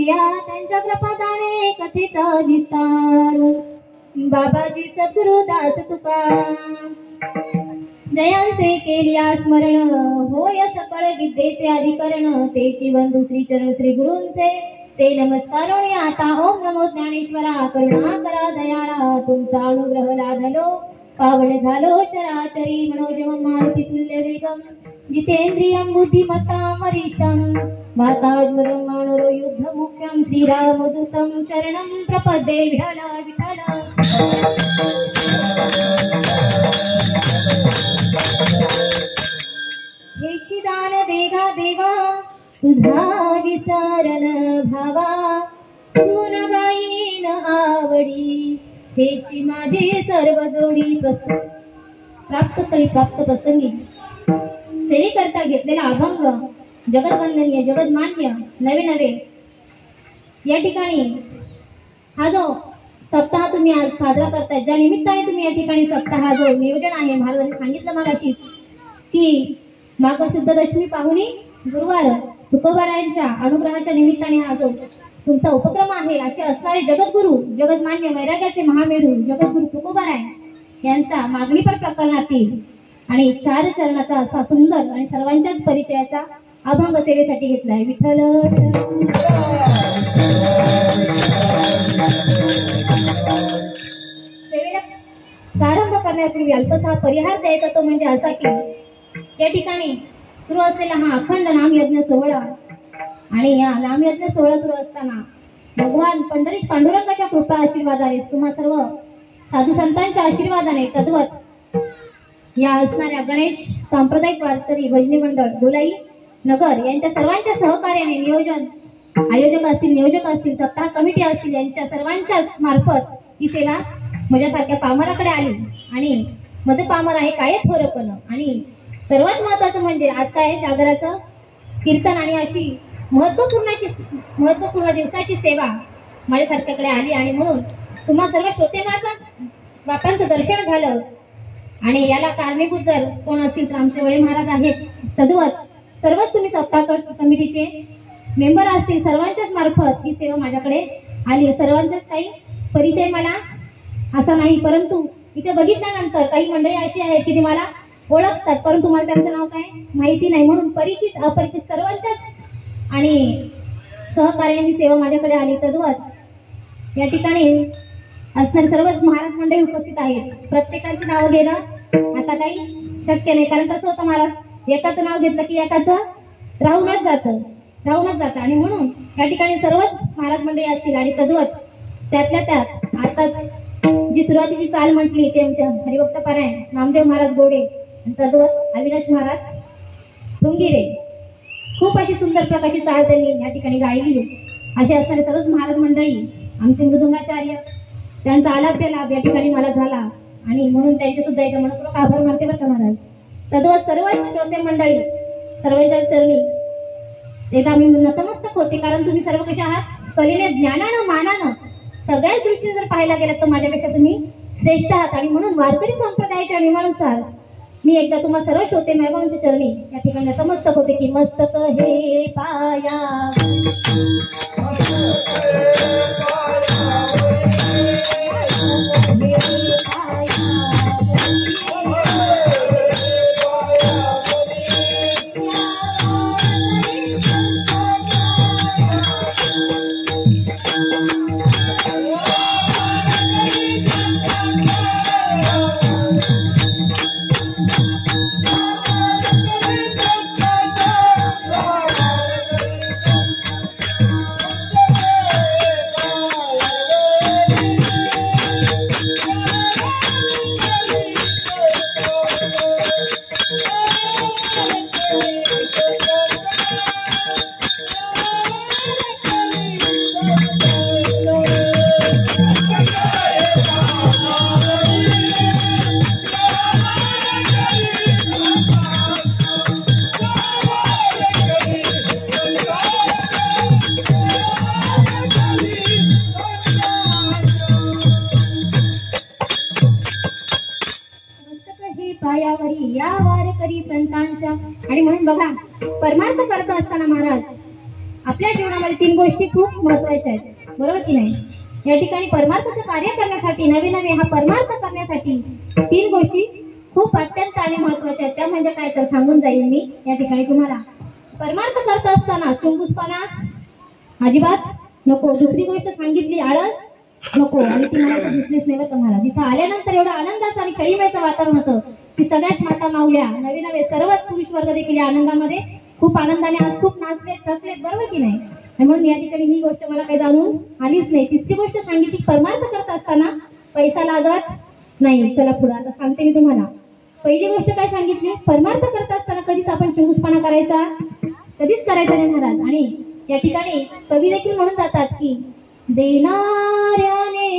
ऐकूया त्यांच्या कृपादाने कथित विस्तार। बाबाजी सद्गुरुदास तुका जयांचे केलिया स्मरण, होय सकळ विद्येचे अधिकरण। तेची बंधू श्री चरण श्री गुरूंचे ते नमस्कार। आता ओम नमो ज्ञानेश्वरा, करुणा करा दयाळा, तुमचा अनुग्रह लाभलो पावन झालो चराचरी। मनोजम मारुती तुल्य वेगम, जितेंद्रियं बुद्धिमतां वरिष्ठं, वातावज्मदं मानरो युद्ध मुख्यं। श्रीरामदूतं शरणं प्रपद्ये विठ्ठल विठ्ठल। हेची दान देगा देवा, तुझा विसरण भावा, तू न गायीन आवडी। हेची माझे सर्व जोडी, प्राप्त प्रसंगी सेवे करता घेतलेला अभंग जगदवंदनीय जगदमान्य नवे नवे। या ठिकाणी हा जो सप्ताह तुम्ही आज साजरा करताय, ज्या निमित्ताने तुम्ही या ठिकाणी सप्ताह जो नियोजन आहे, महाराजांनी सांगितलं मगाशी की माघ शुद्ध दशमी पाहुणी गुरुवार तुकोबारायांच्या अनुग्रहाच्या निमित्ताने हा जो तुमचा उपक्रम आहे, असे असणारे जगद्गुरु जगदमान्य वैराग्याचे महामेरू जगद्गुरु तुकोबाराय यांचा मागणीपर प्रकरणातील आणि 4 चरणाचा असा सुंदर आणि सर्वांच्याच परिचयाचा अभंग सेवेसाठी घेतलाय। विठ्ठल सेवेला प्रारंभ करण्यापूर्वी अल्पसा परिहार द्यायचा तो म्हणजे असा की या ठिकाणी सुरू असलेला हा अखंड नामयज्ञ सोहळा, आणि या नामयज्ञ सोहळा सुरू असताना भगवान पंढरीश पांडुरंगाच्या कृपा आशीर्वादाने तुम्हा सर्व साधू संतांच्या आशीर्वादाने तद्वत या असणाऱ्या गणेश सांप्रदायिक वारकरी भजनी मंडळ गोलाई नगर यांच्या सर्वांच्या सहकार्याने आयोजक असतील सप्ताह कमिटी असतील, यांच्या सर्वांच्याच मार्फत ही सेवा माझ्यासारख्या पामराकडे आली। आणि मध पामर आहे काय थोरपण, आणि सर्वात महत्वाचं म्हणजे आज काय जागराचं कीर्तन आणि अशी महत्वपूर्ण दिवसाची सेवा माझ्यासारख्याकडे आली। आणि म्हणून तुम्हा सर्व श्रोते बापांचं दर्शन झालं। आणि याला कारणीभूत जर कोण असतील तर आमचे वडील महाराज आहेत, तद्वत सर्वच तुम्ही सप्ताह कमिटीचे मेंबर असतील, सर्वांच्याच मार्फत ही सेवा माझ्याकडे आली। सर्वांचाच काही परिचय मला असा नाही, परंतु इथे बघितल्यानंतर काही मंडळी अशी आहेत की ती मला ओळखतात, परंतु मला त्यांचं नाव काय माहिती नाही। म्हणून परिचित अपरिचित सर्वांच्याच आणि सहकार्याने सेवा माझ्याकडे आली। तद्वत या ठिकाणी असणारे सर्वच महाराज मंडळी उपस्थित आहेत। प्रत्येकाची नाव घेणं आता काही शक्य नाही, कारण कसं होतं महाराज एकाचं नाव घेतलं की एकाचं राहूनच जातं आणि म्हणून या ठिकाणी सर्वच महाराज मंडळी असतील। आणि तद्वत त्यातल्या त्यात आता जी सुरुवातीची चाल म्हटली ते आमच्या हरिभक्त पारायण नामदेव महाराज गोडे आणि तद्वत अविनाश महाराज भुंगिरे, खूप अशी सुंदर प्रकारची चाल त्यांनी या ठिकाणी गायली। असे असणारे सर्वच महाराज मंडळी, आमचे मृदुंगाचार्य, त्यांचा आलाप्य लाभ या ठिकाणी मला झाला आणि म्हणून त्यांचे सुद्धा एक मनपूर्वक आभार मानते बरं का महाराज। तद्वत सर्व श्रोते मंडळी सर्वांच्या चरणी एकदा मी नतमस्तक होते, कारण तुम्ही सर्व कशा आहात, कलेने ज्ञानानं मानानं सगळ्याच दृष्टीने जर पाहायला गेलात तर माझ्यापेक्षा तुम्ही श्रेष्ठ आहात। आणि म्हणून वारकरी संप्रदायाच्या नियमानुसार मी एकदा तुम्हा सर्व श्रोते मेहबांच्या चरणी या ठिकाणी नतमस्तक होते की मस्तक हे पाया पायावरी या वारकरी संतांच्या। आणि म्हणून बघा परमार्थ करत असताना महाराज आपल्या जीवनामध्ये 3 गोष्टी खूप महत्वाच्या आहेत, बरोबर की नाही? या ठिकाणी परमार्थाचं कार्य करण्यासाठी नवे नवे हा परमार्थ करण्यासाठी 3 गोष्टी खूप अत्यंत आणि महत्वाच्या आहेत. त्या म्हणजे काय तर सांगून जाईल मी या ठिकाणी तुम्हाला. परमार्थ करत असताना चुंगुसपणा अजिबात नको. दुसरी गोष्ट सांगितली आळस नको. आणि ती मला दिसलीच नाही बरं तुम्हाला. तिथं आल्यानंतर एवढं आनंदाचं आणि खेळीमेळचं वातावरण होतं की सगळ्याच माता माऊल्या नवे नवे सर्वच पुरुष वर्ग देखील या आनंदामध्ये खूप आनंदाने आज खूप नाचलेत थकलेत, बरोबर की नाही? आणि म्हणून या ठिकाणी ही गोष्ट मला काही जाणून आलीच नाही. तिसरी गोष्ट सांगितली परमार्थ करत असताना पैसा लागत नाही. चला पुढे आता सांगते मी तुम्हाला. पहिली गोष्ट काय सांगितली? परमार्थ करत असताना कधीच आपण चुंगुसपणा करायचा कधीच करायचा नाही महाराज. आणि या ठिकाणी कवी देखील म्हणून जातात की देणाऱ्याने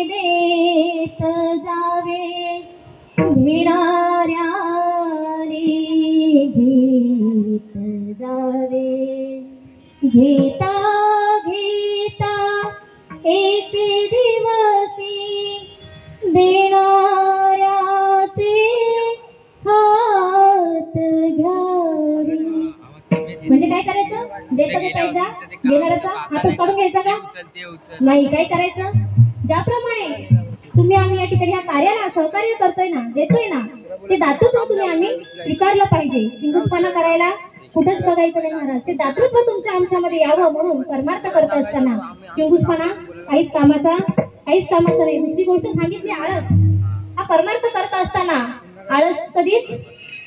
देत जावे, घेणाऱ्याने घेत जावे, घेता घेता एक दिवसी देणाऱ्याचे हात घ्यावे. म्हणजे काय करायचं? देता देता देणाऱ्याचा हातच काढून घ्यायचा का? नाही. काय करायचं? ज्याप्रमाणे तुम्ही आम्ही या ठिकाणी ह्या कार्याला सहकार्य करतोय ना, देतोय ना, ते दातृत्व तुम्ही आम्ही स्वीकारलं पाहिजे. चिंगुसपणा करायला कुठेच बघायचं नाही महाराज. ते दातृत्व तुमच्या आमच्यामध्ये यावं म्हणून परमार्थ करत असताना चिंगुसपणा काहीच कामाचा नाही. दुसरी गोष्ट सांगितली आळस. हा परमार्थ करत असताना आळस कधीच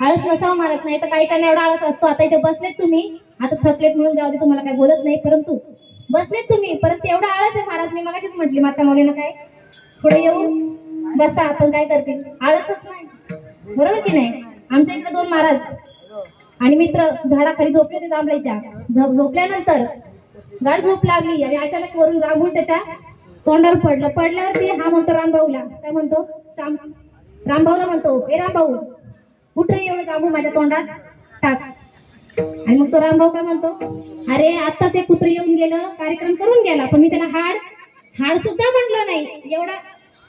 आळस नसावं महाराज. नाही तर काही त्यांना एवढा आळस असतो. आता इथे बसलेत तुम्ही, आता थकलेत म्हणून जाऊ दे, तुम्हाला काही बोलत नाही, परंतु बसलेत तुम्ही, परंतु एवढा आळस आहे महाराज. मी मगाशीच म्हटली माता मौलीनं काय पुढे येऊन बसा, आपण काय करतील? आळसच नाही, बरोबर की नाही? आमच्या इकडे 2 महाराज आणि मित्र झाडाखाली झोपले होते जांभळीच्या. झोपल्यानंतर गाढ झोप लागली आणि अचानक वरून जांभूळ त्याच्या तोंडावर पडल्यावरती हा म्हणतो रामभाऊला, काय म्हणतो? रामभाऊला म्हणतो, ए रामभाऊ उठ रे, एवढं जांभूळ माझ्या तोंडात टाक. आणि मग तो रामभाऊ काय म्हणतो? अरे आता ते कुत्र येऊन गेलं, कार्यक्रम करून गेला, पण मी त्याला हाड सुद्धा म्हटलं नाही एवढा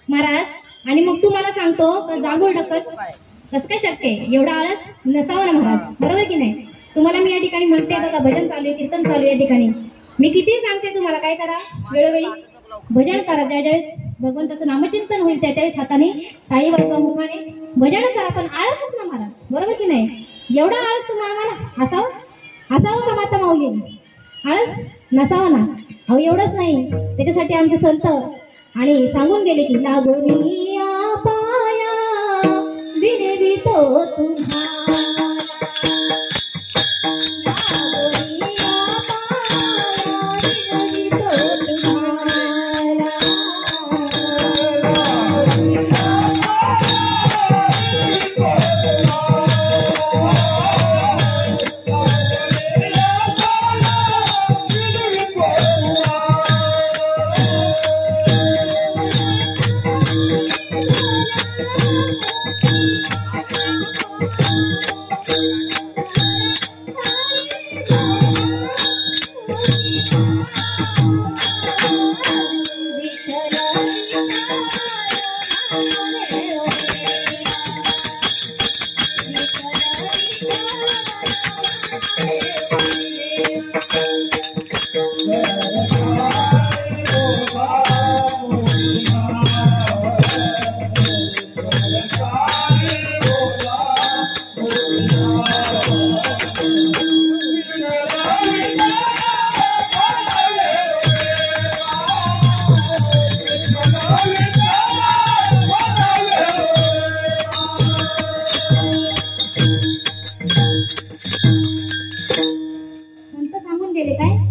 महाराज. आणि मग तू मला सांगतो का जांभूळ ढकल? कसं काय शक्य आहे? एवढा आळस नसावा ना महाराज, बरोबर की नाही? तुम्हाला मी या ठिकाणी म्हणते बघा, भजन चालू आहे, कीर्तन चालू आहे या ठिकाणी. मी किती सांगते तुम्हाला काय करा, वेळोवेळी भजन करा. ज्यावेळेस भगवंताचं नामचिंतन होईल त्यावेळेस हाताने टाळी वाजवा, मुखाने भजन करा. पण आळसच ना महाराज, बरोबर की नाही? एवढा आळस तुम्हाला आम्हाला असावं का माता माऊली? आळस नसावा ना. अहो एवढंच नाही, त्याच्यासाठी आमचे संत आणि सांगून गेले की लागोनिया पाया विनवितो तुम्हाला, लागोनिया पाया विनवितो तुम्हाला.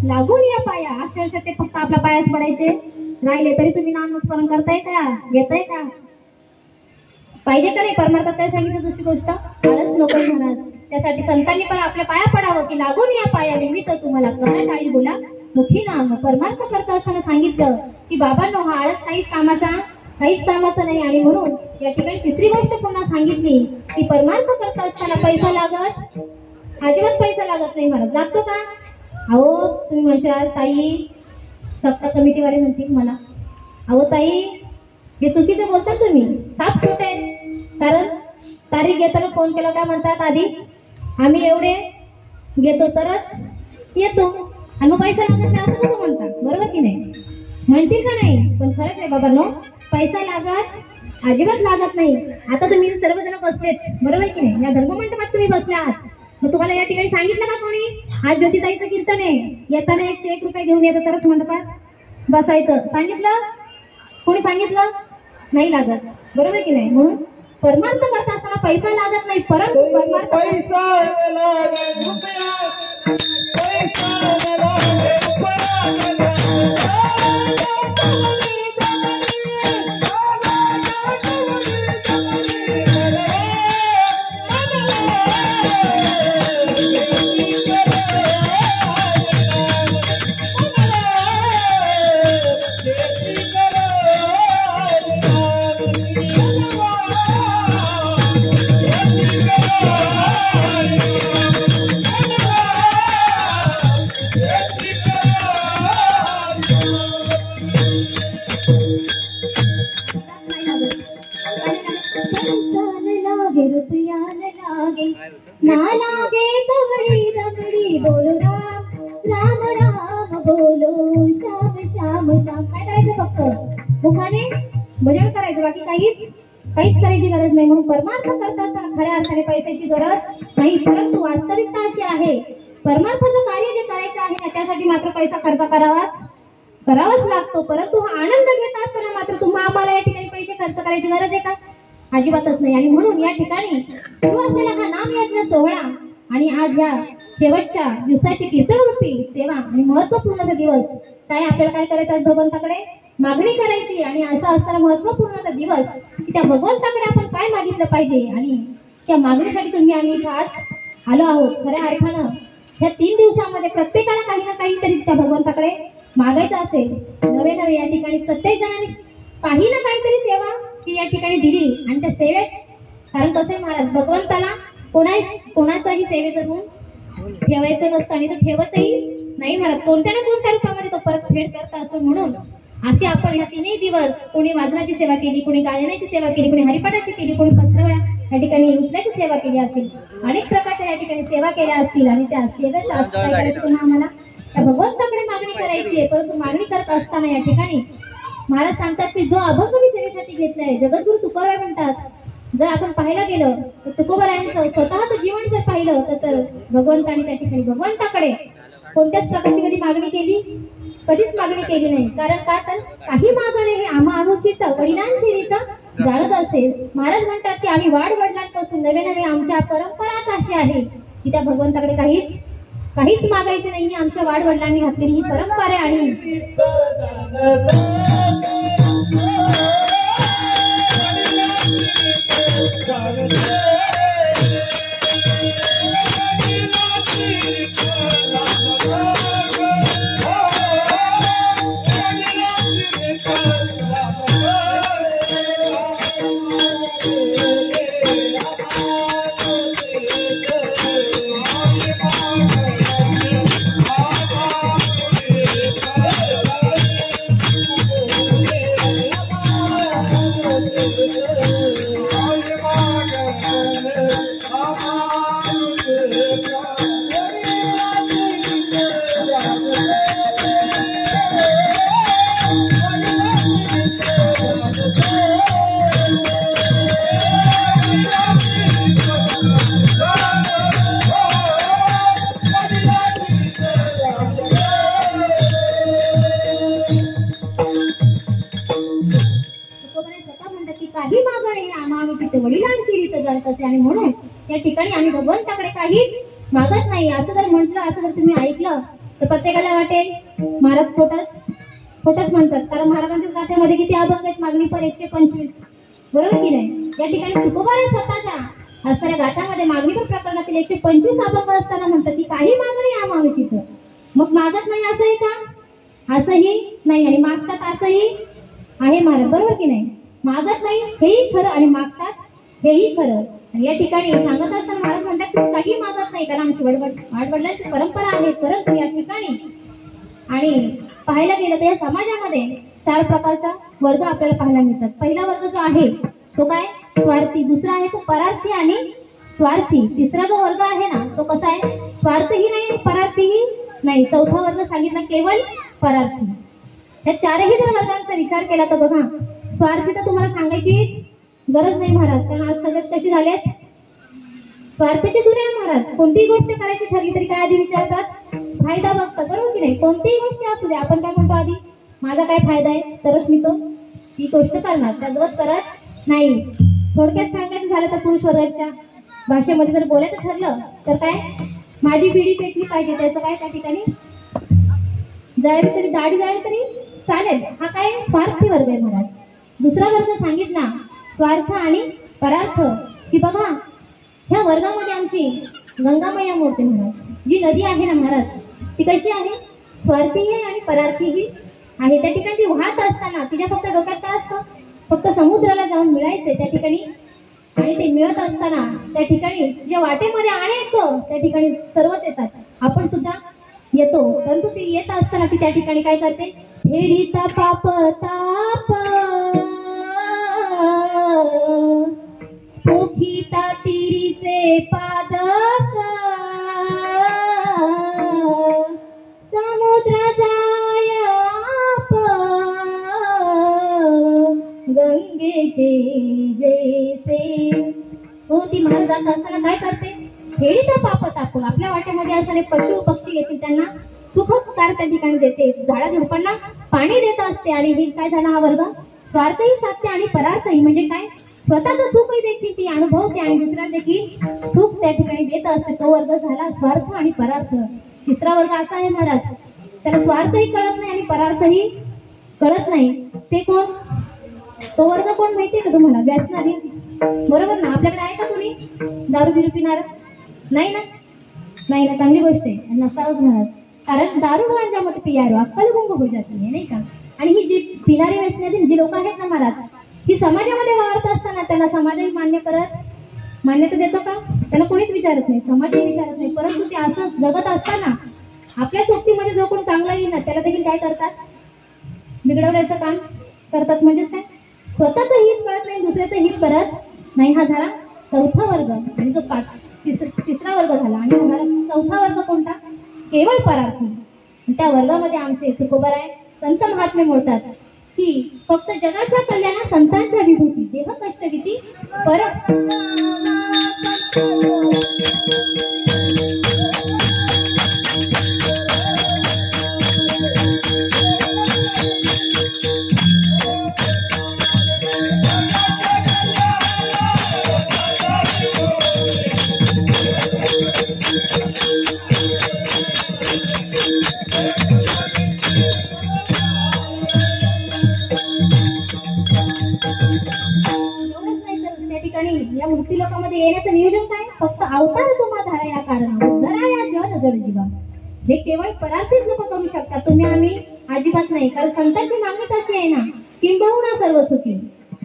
लागून या पाया, अक्षरशः ते फक्त आपल्या पायाच पडायचे राहिले तरी तुम्ही नामस्मरण करताय का? घेताय का? पाहिजे का नाही? परमार्थात काय सांगितलं? दुसरी गोष्ट आळस नको महाराज. त्यासाठी संतांनी पण आपल्या पाया पडावं की लागून या पाया विविध तुम्हाला करा टाळी बोला मुखी नाम. परमार्थ करता असताना सांगितलं की बाबांनो हा आळस काहीच कामाचा नाही. आणि म्हणून या ठिकाणी तिसरी गोष्ट पुन्हा सांगितली की परमार्थ करता असताना पैसा लागत अजिबात पैसा लागत नाही महाराज. लागतो का? अहो तुम्ही म्हणशाल ताई, सप्ताह कमिटीवाले म्हणतील मला, अहो ताई हे चुकीचं बोलतात तुम्ही, साप खोटे. कारण तारीख घेताना फोन केला काय म्हणतात? आधी आम्ही एवढे घेतो तरच येतो. आणि मग पैसा लागत नाही असं कसं म्हणता, बरोबर की नाही? म्हणतील का नाही? पण खरंच आहे बाबांनो, पैसा लागत अजिबात लागत नाही. आता तुम्ही सर्वजण बसलेत, बरोबर की नाही? या धर्ममंडपात तुम्ही बसले आहात. मग तुम्हाला या ठिकाणी सांगितलं का कोणी आज ज्योतिताईचं कीर्तन आहे, येताना 101 रुपये घेऊन येतं तरच मंडपात बसायचं? सांगितलं? कोणी सांगितलं? नाही लागत, बरोबर की नाही? म्हणून परमार्थ करत असताना पैसा लागत नाही, परंतु परमार्थ ना लागे कवरी रबडी बोलो राम राम राम बोलो श्याम श्याम श्याम. काय करायचं? फक्त मुखाने भजन करायचं, बाकी काहीच करायची गरज नाही. म्हणून परमार्थ करता असताना खऱ्या अर्थाने पैशाची गरज नाही, परंतु वास्तविकता अशी आहे परमार्थाचं कार्य जे करायचं आहे ना त्यासाठी मात्र पैसा खर्च करावाच लागतो. परंतु हा आनंद घेत असताना मात्र तुम्हा आम्हाला या ठिकाणी पैसे खर्च करायची गरज आहे का? अजिबातच नाही. आणि म्हणून या ठिकाणी सुरू असलेला हा नामयज्ञ सोहळा आणि आज या शेवटच्या दिवसाची कीर्तनरूपी सेवा आणि महत्वपूर्णचा दिवस काय आपल्याला काय करायचं आहे? भगवंताकडे मागणी करायची. आणि असं असताना महत्वपूर्णचा दिवस की त्या भगवंताकडे आपण काय मागितलं पाहिजे आणि त्या मागणीसाठी तुम्ही आम्ही इथं आज आलो आहोत. खऱ्या अर्थानं ह्या 3 दिवसामध्ये प्रत्येकाला काही ना काहीतरी त्या भगवंताकडे मागायचं असेल. नवे या ठिकाणी प्रत्येक जणांनी काही ना काहीतरी सेवा की या ठिकाणी दिली आणि त्या सेवेत, कारण कसं आहे महाराज, भगवंताला कोणाचाही सेवेचं ऋण ठेवायचं नसतं आणि तो ठेवतही नाही महाराज. कोणत्या ना कोणत्या रूपामध्ये तो परतफेड करत असतो. म्हणून असे आपण ह्या 3 दिवस कोणी वाजनाची सेवा केली, कोणी गायनाची सेवा केली, कोणी हरिपाठाची केली, कोणी पत्रवळ्या या ठिकाणी उचल्याची सेवा केली असतील, अनेक प्रकारच्या या ठिकाणी सेवा केल्या असतील. आणि त्या सेवेत काय करायचं? आम्हाला त्या भगवंताकडे मागणी करायची आहे. परंतु मागणी करत असताना या ठिकाणी महाराज सांगतात की जो अभंग मी सेवेसाठी घेतलाय, जगद्गुरु तुकोबराय म्हणतात, जर आपण पाहायला गेलं तर तुकोबरायांचं स्वतःचं जीवन जर पाहिलं तर भगवंताने त्या ठिकाणी भगवंताकडे कोणत्याच प्रकारची कधी मागणी केली? कधीच मागणी केली नाही. कारण का? तर काही मागणे हे आम्हा अनुचित वडिलांची रीत जाणत असेल. महाराज म्हणतात की आम्ही वाढवडिलांपासून नवे आमच्या परंपराच अशी आहे की त्या भगवंताकडे काहीच मागायचं नाही. आमच्या वाढवडिलांनी घातलेली ही परंपरा आहे. आणि वडिलांची रीत जाणत असे. आणि म्हणून या ठिकाणी आम्ही भगवंताकडे काही मागत नाही. असं जर म्हटलं, असं जर तुम्ही ऐकलं तर प्रत्येकाला वाटेल महाराज खोटच म्हणतात. कारण महाराजांच्या गाथ्यामध्ये किती अभंग आहेत? मागणी पर 125, बरोबर की नाही? या ठिकाणी तुकोबाराय स्वतःच्या असणाऱ्या गाथ्यामध्ये मागणी पर प्रकरणातील 125 अभंग असताना म्हणतात की काही मागणी आम्हाला तिथं. मग मागत नाही असं आहे का? असंही नाही. आणि मागतात असंही आहे महाराज, बरोबर की नाही? मागत नाही हेही खरं आणि मागतात हेही खरं. आणि या ठिकाणी सांगत असताना महाराज म्हणतात की काही मागत नाही, कारण आमची वाडवडिलांची परंपरा आहे. परंतु या ठिकाणी आणि पाहायला गेलं तर या समाजामध्ये 4 प्रकारचा वर्ग आपल्याला पाहायला मिळतात. पहिला वर्ग जो आहे तो काय? स्वार्थी. दुसरा आहे तो परार्थी आणि स्वार्थी. तिसरा जो वर्ग आहे ना तो कसा आहे? स्वार्थही नाही आणि परार्थीही नाही, चौथा वर्ग सांगितला केवळ परार्थी. या चारही जर वर्गांचा विचार केला तर बघा, स्वार्थी तर तुम्हाला सांगायची गरज नाही महाराज, कारण आज सगळे कसे झालेत, स्वार्थाचे दुनिया महाराज. कोणतीही गोष्ट करायची ठरली तरी काय आधी विचारतात, फायदा बघतात, बरोबर की नाही. कोणतीही गोष्ट असू दे, आपण काय म्हणतो आधी, माझा काय फायदा आहे तरच मी तो ती गोष्ट करणार, त्याजवळ करत नाही. थोडक्यात सांगायचं झालं तर पुरुष वर्गाच्या भाषेमध्ये जर बोलायचं ठरलं तर काय, माझी पिढी पेटली पाहिजे, त्याचं काय त्या ठिकाणी जळली तरी दाढी जळली तरी चालेल, हा काय स्वार्थी वर्ग आहे महाराज. दुसरा वर्ग सांगितला स्वार्थ आणि परार्थ, की बघा ह्या वर्गामध्ये आमची गंगामय्या मूर्ती महाराज, जी नदी आहे ना महाराज, ती कशी आहे, स्वार्थीही आहे आणि परार्थीही आहे. त्या ठिकाणी ती वाहत असताना तिच्या फक्त डोक्यात काय असतं, फक्त समुद्राला जाऊन मिळायचंय त्या ठिकाणी, आणि ते मिळत असताना त्या ठिकाणी जे वाटेमध्ये आणायचं त्या ठिकाणी सर्वच येतात, आपण सुद्धा येतो, परंतु ती येत असताना ती त्या ठिकाणी काय करते, फेडीचा पाप ताप पोखिता तिरीचे पादक समुद्र जाय आप गंगेचे जैसे. हो, ती महाराज जात असताना काय करते, खेळीचा पाप ताप, आपल्या वाट्यामध्ये असणारे पशु पक्षी येतील त्यांना सुखकार त्या ठिकाणी देते, झाडा झुडपांना पाणी देत असते. आणि हे काय झाला, हा वर्ग स्वार्थही साधते आणि परार्थही, म्हणजे काय, स्वतःचं सुखही देखील ती अनुभवते आणि दुसऱ्या देखील सुख त्या ठिकाणी देत असते. तो वर्ग झाला स्वार्थ आणि परार्थ. तिसरा वर्ग असा आहे महाराज, त्याला स्वार्थही कळत नाही आणि परार्थही कळत नाही. ते कोण, तो वर्ग कोण माहितीये का तुम्हाला, व्यसनाधीन, बरोबर ना. आपल्याकडे आहे का कोणी दारू बिरू पिणार, नाही ना, नाही ना, चांगली गोष्ट आहे, नसावंच महाराज, कारण दारू गांजामध्ये पियारो अक्कल गुंग हो जाते, नाही का. आणि ही जी पिणारी व्यसनाधीन जी लोक आहेत ना महाराज, ही समाजामध्ये वावरत असताना त्यांना समाजही मान्यता देतो का, त्यांना कोणीच विचारत नाही, समाजही विचारत नाही, परंतु ते असं जगत असताना आपल्या सोबतीमध्ये जो कोण चांगला येईल ना त्याला देखील काय करतात, बिघडवण्याचं काम करतात. म्हणजेच काय, स्वतःचं हित कळत नाही, दुसऱ्याचं हित करत नाही. हा झाला चौथा वर्ग. आणि जो तिसरा वर्ग झाला, आणि हा झाला चौथा वर्ग कोणता, केवळ परार्थी. त्या वर्गामध्ये आमचे तुकोबाराय संत महात्मे म्हणतात की फक्त जगाच्या कल्याणा संतांच्या विभूती, देह कष्ट भीती पर या मूर्ती लोकांमध्ये येण्याचं नियोजन काय, फक्त अवतार तुम्हा धरा या कारणावर धरा या जन जड जीवा. हे केवळ परार्थीच लोक करू शकतात, तुम्ही आम्ही अजिबात नाही. कारण संतांची मागणी कशी आहे ना, किंबहुना सर्व सुखी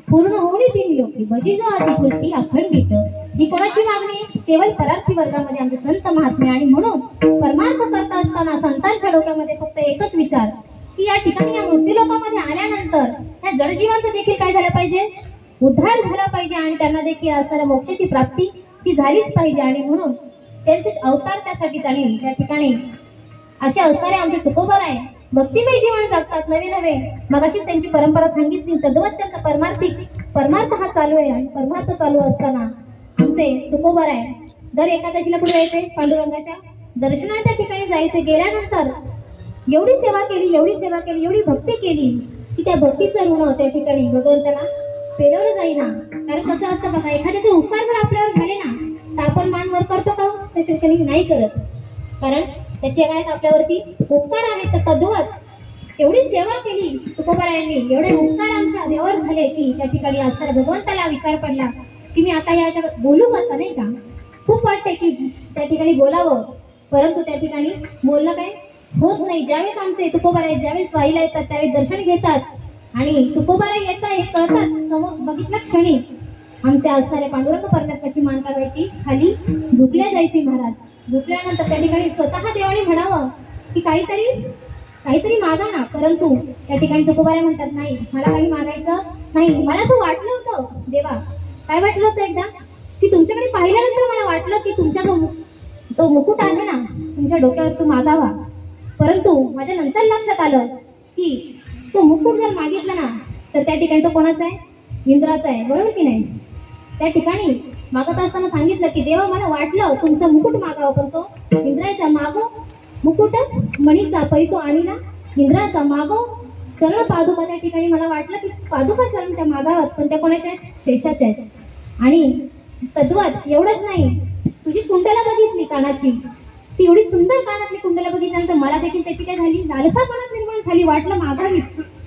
पूर्ण होणी तीन लोकी भजिज आदिपुष्टी अखंडित. ही कोणाची मागणी, केवळ परार्थी वर्गामध्ये आमचे संत महात्मे. आणि म्हणून परमार्थ करत असताना संतांच्या डोक्यामध्ये फक्त एकच विचार की या ठिकाणी या मूर्ती लोकांमध्ये आल्यानंतर या जडजीवांचं देखील काय झालं पाहिजे, उद्धार झाला पाहिजे, आणि त्यांना देखील असणाऱ्या मोक्षाची प्राप्ती ही झालीच पाहिजे. आणि म्हणून त्यांचे अवतार त्यासाठी त्यांनी त्या ठिकाणी असे असणारे आमचे तुकोबाराय भक्तिमय जीवन जगतात नवे नवे. मगाशी त्यांची परंपरा सांगितली, तद्वत त्यांचा परमार्थ हा चालू आहे. आणि परमार्थ चालू असताना आमचे तुकोबाराय दर एकादशीला कुठे जायचे, पांडुरंगाच्या दर्शनाच्या ठिकाणी जायचे. गेल्यानंतर एवढी सेवा केली, एवढी भक्ती केली की त्या भक्तीचं ऋण त्या ठिकाणी भगवंताला पेरवलं जाईना. कारण कसं असतं बघा, एखाद्याचे उपकार जर आपल्यावर झाले ना तर आपण मान वर करतो का, त्या ठिकाणी नाही करत, कारण त्याचे काय आपल्यावरती उपकार आहेत. तर तद्वत एवढी सेवा केली तुकोबारायांनी, एवढे उपकार आमच्या देवावर झाले की त्या ठिकाणी असताना भगवंताला विचार पडला की मी आता याच्या बोलू कसं, नाही का. खूप वाटते की त्या ठिकाणी बोलावं, परंतु त्या ठिकाणी बोलणं काय होत नाही. ज्यावेळेस आमचे तुकोबाराय ज्यावेळेस वारीला येतात त्यावेळेस दर्शन घेतात आणि तुकोबाराय येतात हे कळतात, समोर बघितल्या क्षणी आमच्या असणाऱ्या पांडुरंग परमेश्वराची मान काढायची, खाली झुकल्या जायची महाराज. झुकल्यानंतर त्या ठिकाणी स्वतः देवाने म्हणावं की काहीतरी मागा ना, परंतु त्या ठिकाणी तुकोबाराय म्हणतात नाही, मला काही मागायचं नाही. मला असं वाटलं होतं देवा, काय वाटलं होतं एकदा की तुमच्याकडे पाहिल्यानंतर मला वाटलं की तुमचा तो मुकुट आहे ना तुमच्या डोक्यावर तो मागावा, परंतु माझ्या नंतर लक्षात आलं की तो मुकुट जर मागितला ना तर त्या ठिकाणी तो कोणाचा आहे? इंद्राचा आहे, बरोबर की नाही? त्या ठिकाणी मागत असताना सांगितलं की देवा मला वाटलं तुमचं मुकुट मागावं, पण तो इंद्राचा मागो मुकुट मणीचा परी तो आणीला इंद्राचा मागो चरण पादुका. त्या ठिकाणी मला वाटलं की पादुका चरण त्या मागावत, पण त्या कोणाच्या आहेत? शेषाच्या आहेत. आणि तद्वत एवढंच नाही, तुझी कुंडला बघितली कानाची, ती एवढी सुंदर कानातली कुंडला बघितल्यानंतर मला देखील त्याची काय झाली? लालसापणात निर्माण झाली, वाटलं मागावी,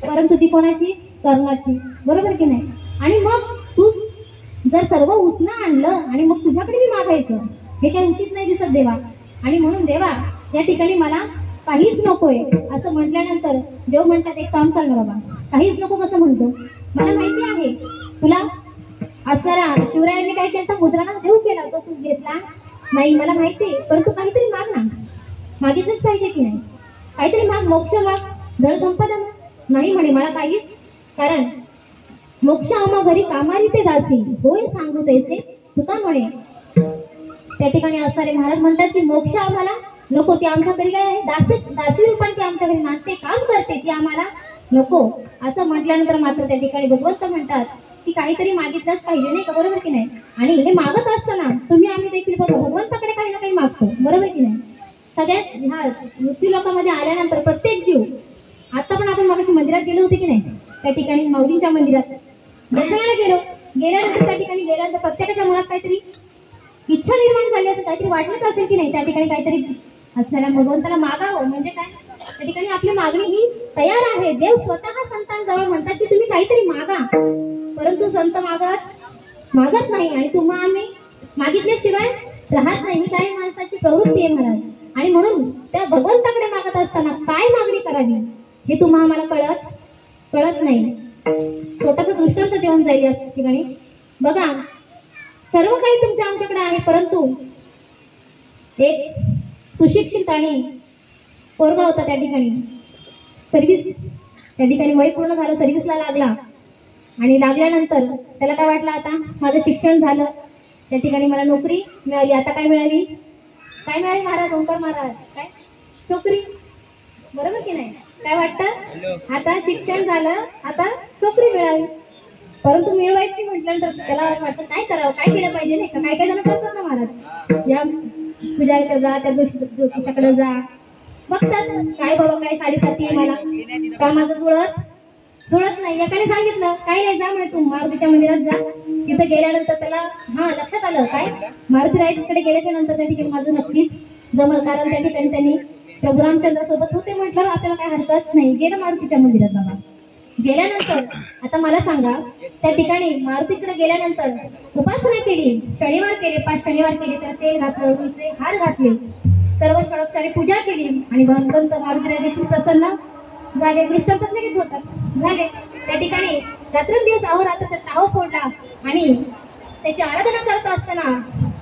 परंतु ती कोणाची? कर्णाची, बरोबर की नाही? आणि मग तू जर सर्व उसनं आणलं आणि मग तुझ्याकडे मी मागायचं, हे काही उचित नाही दिसत देवा. आणि म्हणून देवा या ठिकाणी मला काहीच नकोय असं म्हटल्यानंतर देव म्हणतात एक काम कर ना बाबा, काहीच नको कसं म्हणतो? मला माहिती आहे तुला असणारा शिवरायांनी काय केलं, मुद्रांना देऊ केला, तो तू घेतला नाही मला माहिती आहे, परंतु काहीतरी माग ना, मागितलंच पाहिजे की नाही? काहीतरी माग, मोक्ष माग, धन संपदा नाही म्हणे मला काहीच, कारण मोक्ष आम्हा घरी कामारी ते दासी होय सांगू तैसे तुका म्हणे. त्या ठिकाणी असणारे महाराज म्हणतात की मोक्ष आम्हाला नको, ती आमच्या घरी काय आहे? दासी रूपाने ती आमच्या घरी नाचते, काम करते, ती आम्हाला नको असं म्हटल्यानंतर मात्र त्या ठिकाणी भगवंत म्हणतात की काहीतरी मागितलंच पाहिजे, नाही का? बरोबर की नाही? आणि हे मागत असताना तुम्ही आम्ही देखील बघा भगवंताकडे काही ना काही मागतो, बरोबर की नाही? सगळ्यात ह्या मृत्यू लोकांमध्ये आल्यानंतर प्रत्येक जीव, आता पण आपण मागाशी मंदिरात गेलो होते की नाही? त्या ठिकाणी माऊलींच्या मंदिरात दर्शनाला गेल्यानंतर त्या ठिकाणी गेल्यानंतर प्रत्येकाच्या मनात काहीतरी इच्छा निर्माण झाली असेल, काहीतरी वाटलंच असेल की नाही? त्या ठिकाणी काहीतरी असणाऱ्या भगवंताला मागावं, म्हणजे काय? त्या ठिकाणी आपली मागणी ही तयार आहे. देव स्वतः संतांजवळ म्हणतात की तुम्ही काहीतरी मागा, परंतु संत मागत नाही आणि तुम्हा आम्ही मागितल्याशिवाय राहत नाही. ही काही माणसाची प्रवृत्ती आहे महाराज. आणि म्हणून त्या भगवंताकडे मागत असताना काय मागणी करावी हे तुम्हा आम्हाला कळत नाही. छोटासा दृष्टांत देऊन जाईल या ठिकाणी. बघा सर्व काही तुमच्या आमच्याकडे आहे, परंतु एक सुशिक्षित आणि पोरगा होता त्या ठिकाणी, सर्व्हिस त्या ठिकाणी वय पूर्ण झालं, सर्व्हिसला लागला आणि लागल्यानंतर त्याला काय वाटलं आता माझं शिक्षण झालं, त्या ठिकाणी मला नोकरी मिळाली, आता काय मिळाली? काय मिळाली महाराज? ओंकार महाराज काय? नोकरी, बरोबर की नाही? काय वाटतं? आता शिक्षण झालं, आता नोकरी मिळाली, परंतु मिळवायची म्हटल्यानंतर त्याला वाटतं काय करावं, काय केलं पाहिजे, नाही का? काय जण करतात ना महाराज, या पूजाकडे जा, त्या ज्योतिषाकडे जा, बघतात काय बाबा काय साडेसाती आहे मला, का माझं जुळत नाही. एकाने सांगितलं काही नाही, जा म्हणे तू मारुतीच्या मंदिरात जा. तिथे गेल्यानंतर त्याला लक्षात आलं काय मारुती रायकडे गेल्याच्या नंतर त्या ठिकाणी माझं नक्कीच जमल, कारण त्या ठिकाणी त्यांनी प्रभू रामचंद्र सोबत होते म्हटलं आपल्याला काय हरकत नाही. गेलं मारुतीच्या मंदिरात बाबा. गेल्यानंतर आता मला सांगा, त्या ठिकाणी मारुतीकडे गेल्यानंतर उपासना केली, शनिवार केले, 5 शनिवार केले, तर तेल घातलं, रुईचे हार घातले, सर्व षडोपचारी पूजा केली आणि भगवंत मारुतीला देखील प्रसन्न झाले. दृष्टांत लगेच होतात झाले. त्या ठिकाणी रात्रंदिवस अहोरात्र टाव फोडला आणि त्याची आराधना करत असताना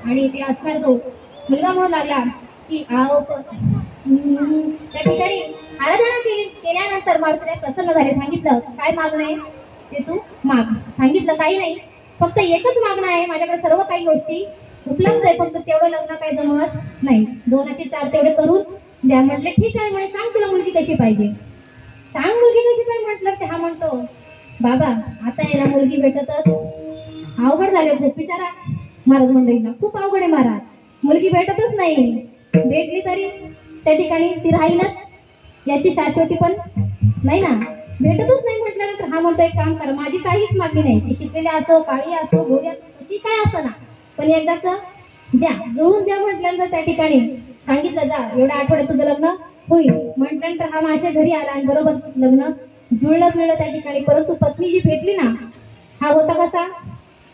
आणि ते असणार तो मुलगा म्हणू लागला की त्या ठिकाणी आराधना केल्यानंतर मारुतीला प्रसन्न झाले. सांगितलं काय मागणं आहे ते तू माग. सांगितलं काही नाही, फक्त एकच मागणं आहे, माझ्याकडे सर्व काही गोष्टी उपलब्ध आहे, फक्त तेवढं लग्न काही जमत नाही, 2-4 तेवढे करून द्या. म्हटले ठीक आहे म्हणे, सांग तुला मुलगी कशी पाहिजे, सांग मुलगी कशी पाहिजे. म्हटलं ते हा म्हणतो बाबा आता आहे ना मुलगी भेटतच अवघड झाले खूप, विचारा महाराज मंडळींना खूप अवघड आहे महाराज, मुलगी भेटतच नाही, भेटली तरी त्या ठिकाणी ती राहीलच, याची शाश्वती पण नाही ना, भेटतच नाही. म्हटल्यानंतर हा म्हणतो एक काम कर, माझी काहीच मागणी नाही, ती शिकलेली असो, काळी असो, गोरी असो, कशी काय असं ना, पण एकदाच द्या, जुळून द्या. म्हटल्यानंतर त्या ठिकाणी सांगितलं जा एवढ्या आठवड्यात तुझं लग्न होईल. म्हटल्यानंतर हा माझ्या घरी आला आणि बरोबर लग्न जुळलं त्या ठिकाणी. परंतु पत्नी जी भेटली ना, हा होता कसा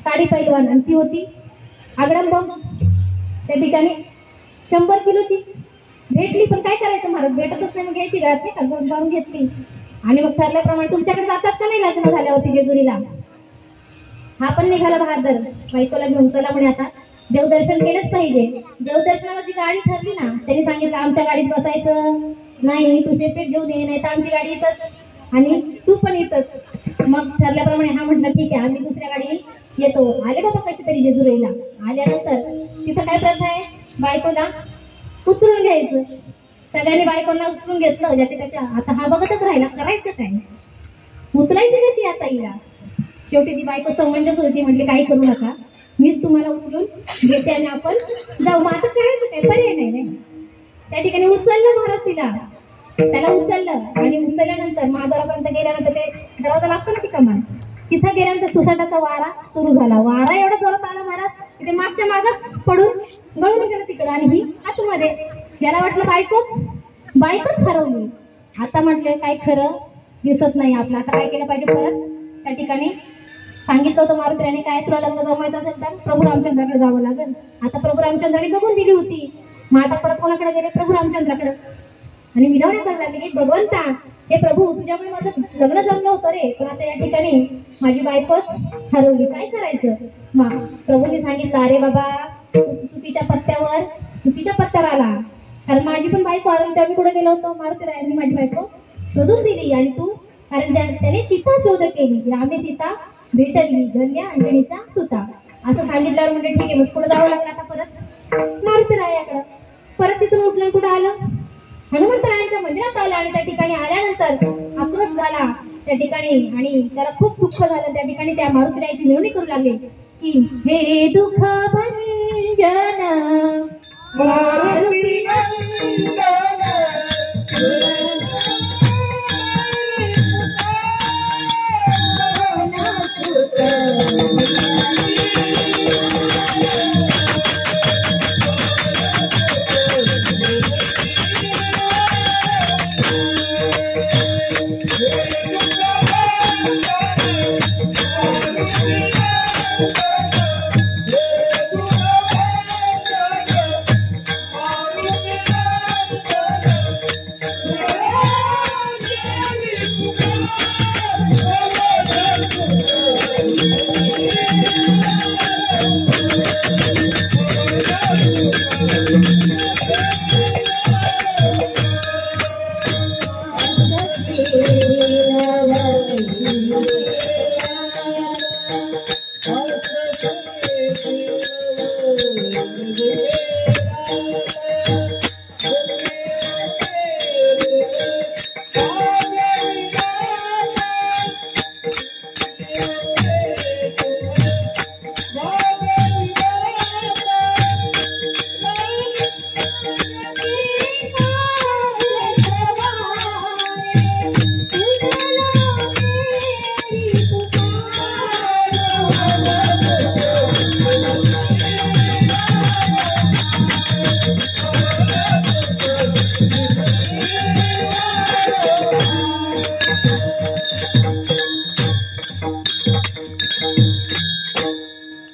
काडी पैलवान आणि ती होती आगडंबम, त्या ठिकाणी 100 किलोची भेटली. पण काय करायचं महाराज, भेटतच नाही, मग घ्यायची घरात का जाऊन घेतली आणि मग ठरल्याप्रमाणे तुमच्याकडे जातात का नाही लग्न झाल्यावरती जेजुरीला, हा पण निघाला बहादर बायकोला घेऊन. चला म्हणे आता देवदर्शन केलंच पाहिजे. देवदर्शनाला जी गाडी ठरली ना, त्यांनी सांगितलं आमच्या गाडीत बसायचं नाही, तू सेपरेट घेऊन ये, नाही तर आमची गाडी येतच आणि तू पण येतच. मग ठरल्याप्रमाणे हा म्हटलं ठीक आहे, आम्ही दुसऱ्या गाडी येतो. आले बाबा कशी तरी जेजुरीला. आल्यानंतर तिथं काय प्रथा आहे, बायकोला उचलून घ्यायचं, सगळ्यांनी बायकोला उचलून घेतलं ज्याच्या त्याच्या. आता हा बघतच राहिला, करायचं काय, उचलायची कशी आता हिला. शेवटी ती बायको समंजस होती, म्हटली काही करू नका, मीच तुम्हाला उचलून घेते आणि आपण जाऊ. मग आता करायचं काय, पर्याय नाही. त्या ठिकाणी उचललं महाराज तिला, त्याला उचललं आणि उचलल्यानंतर महाद्वारापर्यंत गेल्यानंतर ते दरवाजा लागतो ना ती कमान, तिथं गेल्यानंतर सुसाटाचा वारा सुरू झाला. वारा एवढा जोरात आला महाराज, तिथे मागच्या मागच पडून गळून गेलं तिकडं. आणि ही आतमध्ये, ज्याला वाटलं बायकोच हरवली. आता म्हटलं काय खरं दिसत नाही आपलं, आता काय केलं पाहिजे. परत त्या ठिकाणी सांगितलं होतं मारुतीने, काय तुला लग्न जमवायचं असेल तर प्रभू रामचंद्राकडे जावं लागेल. आता प्रभू रामचंद्राने बघून दिली होती, मग आता परत कोणाकडे गेले, प्रभू रामचंद्राकडे. आणि विनवण्या करायला लागली की भगवंता, हे प्रभू तुझ्यामुळे माझं लग्न जमलं होतं रे, पण आता या ठिकाणी माझी बायकोच हरवली, काय करायचं. मग प्रभूंनी सांगितलं, अरे बाबा चुकीच्या पत्त्यावर आला, कारण माझी पण बायको हरवली. तेव्हा मी कुठे गेलो होतो, मारुतीरायांनी माझी बायको शोधून दिली. आणि तू, कारण त्याने सीता शोध केली, रामे सीता भेटली धन्य अंजनीचा सुता, असं सांगितल्यावर म्हणजे ठीक आहे. मग पुढे जावं लागलं आता परत मारुतीरायाकडं. परत तिथून उठलं, कुठं आलं, हनुमंतरायांच्या मंदिरात आलं. आणि त्या ठिकाणी आल्यानंतर आक्रोश झाला त्या ठिकाणी, आणि त्याला खूप दुःख झालं. त्या ठिकाणी त्या मारुतीरायाची मिरवणी करू लागले की हे दुःख भंजन मारुती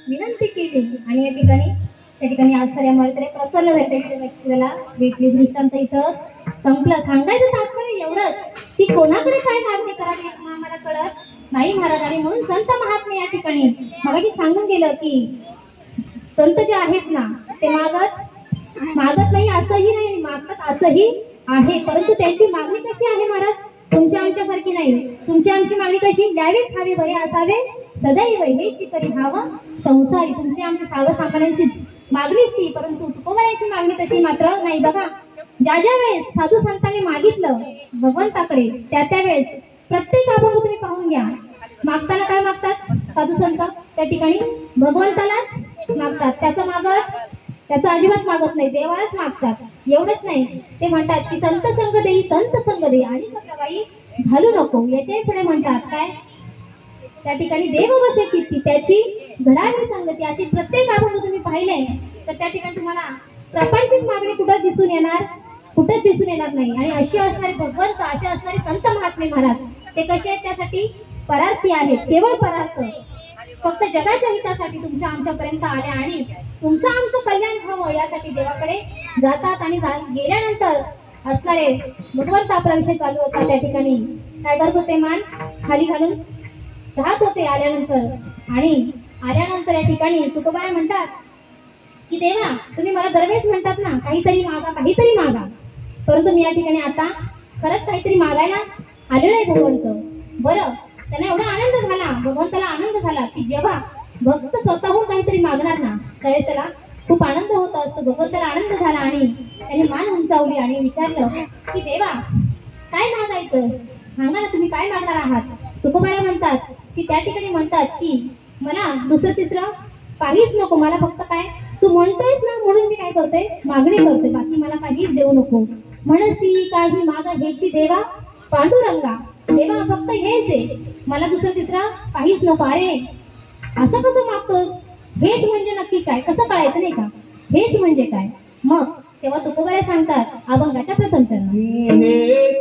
विनंती केली. आणि या ठिकाणी त्या ठिकाणी आज साऱ्या मारुतीने प्रसन्न झाले, व्यक्तीला भेटली. दृष्टांत इथं संपलं. सांगायचं तात्पर्य एवढंच की कोणाकडे काय मागणी करावी आम्हाला कळत नाही महाराज. आणि म्हणून संत महात्मे या ठिकाणी मगाशी सांगून गेलं की संत जे आहेत ना ते मागत नाही असंही नाही, मागतात असंही आहे, परंतु त्यांची मागणी कशी आहे महाराज, तुमच्या आमच्यासारखी नाही. तुमची आमची मागणी कशी, द्यावे खावे बरे असावे सदैव हेची तरी हवं संसारी. तुमची आमची सर्वसामान्यांची मागणी ती, परंतु तुकोबारायांची मागणी तशी मात्र नाही. बघा, ज्या वेळेस साधू संतांनी मागितलं भगवंताकडे त्या वेळेस प्रत्येक अभंग तुम्ही पाहून घ्या, मागताना काय मागतात साधू संत, त्या ठिकाणी भगवंतालाच मागतात. त्याचं अजिबात मागत नाही, देवालाच मागतात. एवढंच नाही, ते म्हणतात की संत संग देई आणि सगळी घालू नको. याच्याही पुढे म्हणतात काय, त्या ठिकाणी देव बसे कीर्ती त्याची घडावी संगती. अशी प्रत्येक अभंग तुम्ही पाहिले तर त्या ठिकाणी तुम्हाला प्रापंचिक मागणी कुठंच दिसून येणार नाही. आणि अशी असणारे भगवंत, असे असणारे संत महात्मे महाराज, ते कसे आहेत, त्यासाठी परार्थी आहेत, केवळ परार्थ, फक्त जगाच्या हितासाठी तुमच्या आमच्यापर्यंत आल्या आणि तुमचं आमचं कल्याण व्हावं यासाठी देवाकडे जातात. आणि गेल्यानंतर असणारे भगवंत आपला विषय चालू होता. त्या ठिकाणी काय करत होते, मान खाली घालून राहत होते आल्यानंतर. आणि आल्यानंतर या ठिकाणी तुकोबारा म्हणतात की देवा, तुम्ही मला दरवेळेस म्हणतात ना काहीतरी मागा, परंतु मी या ठिकाणी आता खरंच काहीतरी मागायला आलेलो आहे भगवंत. बरं, त्यांना एवढा आनंद झाला, भगवंताला आनंद झाला की जेव्हा भक्त स्वतःहून काहीतरी मागणार ना त्यावेळेस त्याला खूप आनंद होत असतो, भगवंताला आनंद झाला. आणि त्यांनी मान उंचावली आणि विचारलं की देवा काय मागायचं, सांगा ना तुम्ही काय मागणार आहात. तुकोबारा म्हणतात की त्या ठिकाणी म्हणतात की मला दुसरं तिसरं काहीच नको, मला फक्त काय तू म्हणतोयस ना म्हणून मी काय करतोय मागणी करतोय, बाकी मला काहीच देऊ नको. म्हणसी काही मागा हेची देवा पांडुरंगा, देवा फक्त हेच आहे, मला दुसरं तिसरं काहीच नको. अरे असं कसं मागतोस, हेच म्हणजे नक्की काय, कसं कळायचं नाही का हेच म्हणजे काय. मग तेव्हा तुकोबारा सांगतात अभंगाच्या प्रथम चरणात